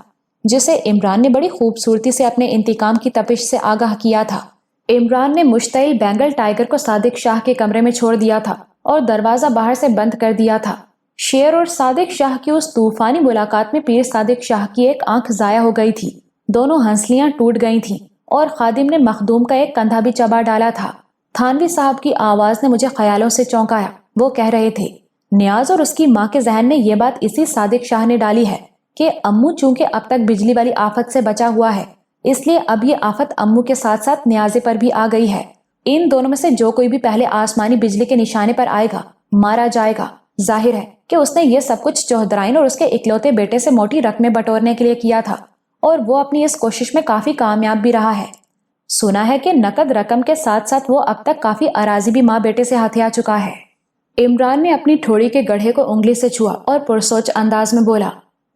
جسے عمران نے بڑی خوبصورتی سے اپنے انتقام کی تپش سے آگاہ کیا تھا۔ عمران نے مشتعل بینگل ٹائیگر کو صادق شاہ کے کمرے میں چھوڑ دیا تھا اور دروازہ باہر سے بند کر دیا تھا۔ شیر اور صادق شاہ کی اس طوفانی ملاقات میں پیر صادق شاہ کی ایک آنکھ ضائع ہو گئی تھی، دونوں ہنسلیاں ٹوٹ گئی تھیں اور خادم نے مخدوم کا ایک کندھا بھی چبا ڈالا تھا۔ تھانوی صاحب کی آواز نے مجھے خیالوں سے چونکایا۔ وہ کہہ رہے تھے، نیاز اور اس کی ماں کے ذہن میں یہ بات اسی صادق شاہ نے ڈالی ہے کہ امو چونکہ اب تک بجلی والی آفت سے بچا ہوا ہے، اس لیے اب یہ آفت امو کے ساتھ ساتھ نیازے پر بھی آ گئی ہے۔ ان دونوں میں سے جو کوئی بھی پہلے آسمانی بجلی کے نشانے پر آئے گا مارا جائے گا۔ ظاہر ہے کہ اس نے یہ سب کچھ چوہدرائن اور اس کے اکلوتے بیٹے سے موٹی رقمیں بٹورنے کے لیے کیا تھا، اور وہ اپنی اس کوشش میں کافی کامیاب بھی رہا ہے۔ سنا ہے کہ نقد رقم کے ساتھ ساتھ وہ اب تک کافی اراضی بھی ماں بیٹے سے ہتھیا چکا ہے۔ عمران نے اپنی ٹھوڑی کے گڑھے کو انگلی سے چھوا اور پرسوچ انداز میں بولا،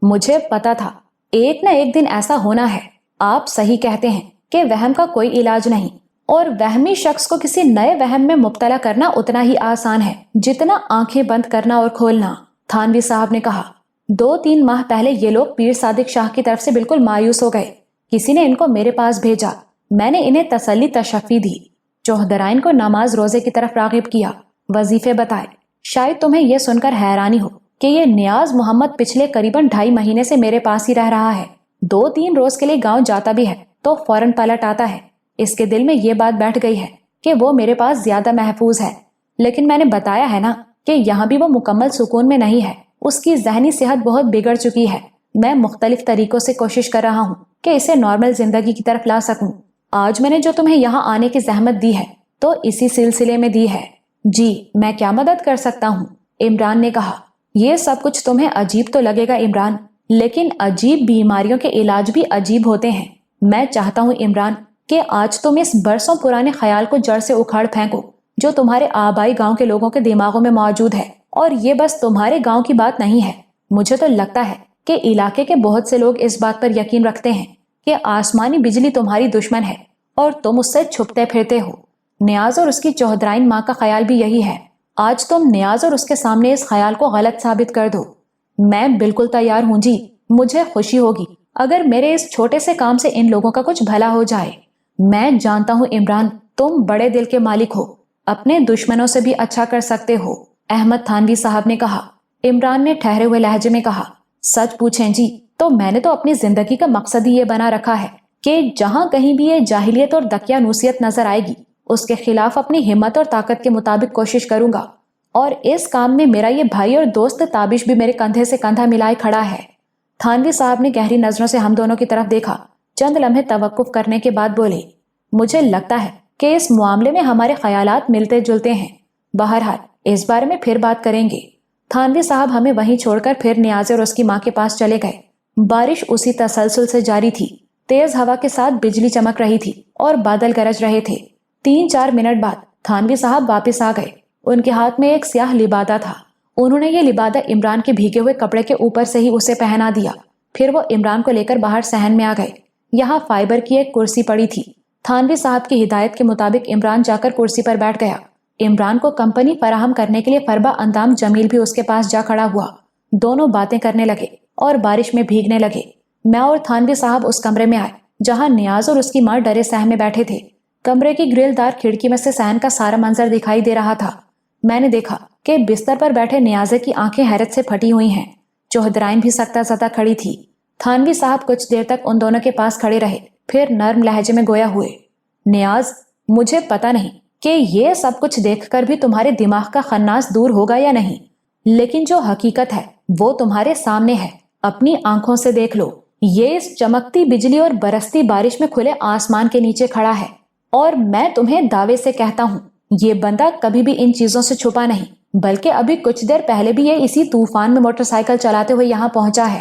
مجھے پتا تھا ایک نہ ایک دن ایسا ہونا ہے۔ آپ صحیح کہتے ہیں کہ وہم کا کوئی علاج نہیں، اور وہمی شخص کو کسی نئے وہم میں مبتلا کرنا اتنا ہی آسان ہے جتنا آنکھیں بند کرنا اور کھولنا۔ تھانوی صاحب نے کہا، 2-3 ماہ پہلے یہ لوگ پیر صادق شاہ کی طرف سے بالکل مایوس ہو گئے۔ کسی نے ان کو میرے پاس بھیجا، میں نے انہیں تسلی تشفی دی، چوہدرائن کو نماز روزے کی طرف راغب کیا، وظیفے بتائے۔ شاید تمہیں یہ سن کر حیرانی ہو کہ یہ نیاز محمد پچھلے قریباً 2.5 مہینے سے میرے پاس ہی رہ رہا ہے۔ 2-3 روز کے لیے گاؤں جاتا بھی ہے تو فوراً پلٹ آتا ہے۔ اس کے دل میں یہ بات بیٹھ گئی ہے کہ وہ میرے پاس زیادہ محفوظ ہے، لیکن میں نے بتایا ہے نا کہ یہاں بھی وہ مکمل سکون میں نہیں ہے۔ اس کی ذہنی صحت بہت بگڑ چکی ہے۔ میں مختلف طریقوں سے کوشش کر رہا ہوں کہ اسے نارمل زندگی کی طرف لا سکوں۔ آج میں نے جو تمہیں یہاں آنے کی زحمت دی ہے تو اسی سلسلے میں دی ہے۔ جی، میں کیا مدد کر سکتا ہوں؟ عمران نے کہا، یہ سب کچھ تمہیں عجیب تو لگے گا عمران، لیکن عجیب بیماریوں کے علاج بھی عجیب ہوتے ہیں۔ میں چاہتا ہوں عمران کہ آج تم اس برسوں پرانے خیال کو جڑ سے اکھاڑ پھینکو جو تمہارے آبائی گاؤں کے لوگوں کے دماغوں میں موجود ہے۔ اور یہ بس تمہارے گاؤں کی بات نہیں ہے، مجھے تو لگتا ہے کہ علاقے کے بہت سے لوگ اس بات پر یقین رکھتے ہیں کہ آسمانی بجلی تمہاری دشمن ہے اور تم اس سے چھپتے پھرتے ہو۔ نیاز اور اس کی چوہدرائن ماں کا خیال بھی یہی ہے۔ آج تم نیاز اور اس کے سامنے اس خیال کو غلط ثابت کر دو۔ میں بالکل تیار ہوں جی، مجھے خوشی ہوگی اگر میرے اس چھوٹے سے کام سے ان لوگوں کا کچھ بھلا ہو جائے۔ میں جانتا ہوں عمران، تم بڑے دل کے مالک ہو، اپنے دشمنوں سے بھی اچھا کر سکتے ہو، احمد تھانوی صاحب نے کہا۔ عمران نے ٹھہرے ہوئے لہجے میں کہا، سچ پوچھیں جی تو میں نے تو اپنی زندگی کا مقصد ہی یہ بنا رکھا ہے کہ جہاں کہیں بھی یہ جاہلیت اور دقیانوسیت نظر آئے گی اس کے خلاف اپنی ہمت اور طاقت کے مطابق کوشش کروں گا، اور اس کام میں میرا یہ بھائی اور دوست تابش بھی میرے کندھے سے کندھا ملائے کھڑا ہے۔ تھانوی صاحب نے گہری نظروں سے ہم دونوں کی طرف دیکھا، چند لمحے توقف کرنے کے بعد بولے، مجھے لگتا ہے کہ اس معاملے میں ہمارے خیالات ملتے جلتے ہیں، بہرحال اس بارے میں پھر بات کریں گے۔ تھانوی صاحب ہمیں وہیں چھوڑ کر پھر نیاز اور اس کی ماں کے پاس چلے گئے۔ بارش اسی تسلسل سے جاری تھی، تیز ہوا کے ساتھ بجلی چمک رہی تھی اور بادل گرج رہے تھے۔ 3-4 منٹ بعد تھانوی صاحب واپس آ گئے۔ ان کے ہاتھ میں ایک سیاہ لبادہ تھا۔ انہوں نے یہ لبادہ عمران کے بھیگے ہوئے کپڑے کے اوپر سے ہی اسے پہنا دیا، پھر وہ عمران کو لے کر باہر صحن میں آ گئے۔ یہاں فائبر کی ایک کرسی پڑی تھی۔ تھانوی صاحب کی ہدایت کے مطابق عمران جا کر کرسی پر بیٹھ گیا۔ عمران کو کمپنی فراہم کرنے کے لیے فربہ اندام جمیل بھی اس کے پاس جا کھڑا ہوا۔ دونوں باتیں کرنے لگے اور بارش میں بھیگنے لگے۔ میں اور تھانوی صاحب اس کمرے میں آئے جہاں نیاز اور اس کی ماں ڈرے سہمے بیٹھے تھے۔ کمرے کی گرل دار کھڑکی میں سے صحن کا سارا منظر دکھائی دے رہا تھا۔ میں نے دیکھا کہ بستر پر بیٹھے نیازے کی آنکھیں حیرت سے پھٹی ہوئی ہیں، چوہدرائن بھی سکتہ زدہ کھڑی تھی۔ تھانوی صاحب کچھ دیر تک ان دونوں کے پاس کھڑے رہے، پھر نرم لہجے میں گویا ہوئے، نیاز، مجھے پتا نہیں کہ یہ سب کچھ دیکھ کر بھی تمہارے دماغ کا خناس دور ہوگا یا نہیں، لیکن جو حقیقت ہے وہ تمہارے سامنے ہے، اپنی آنکھوں سے دیکھ لو۔ یہ اس چمکتی بجلی اور برستی بارش میں کھلے آسمان کے نیچے کھڑا ہے، اور میں تمہیں دعوے سے کہتا ہوں یہ بندہ کبھی بھی ان چیزوں سے چھپا نہیں، بلکہ ابھی کچھ دیر پہلے بھی یہ اسی طوفان میں موٹر سائیکل چلاتے ہوئے یہاں پہنچا ہے۔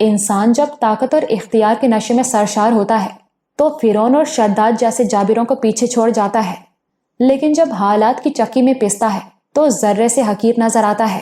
انسان جب طاقت اور اختیار کے نشے میں سرشار ہوتا ہے تو فرعون اور شداد جیسے جابروں کو پیچھے چھوڑ جاتا ہے، لیکن جب حالات کی چکی میں پستا ہے تو ذرے سے حقیر نظر آتا ہے۔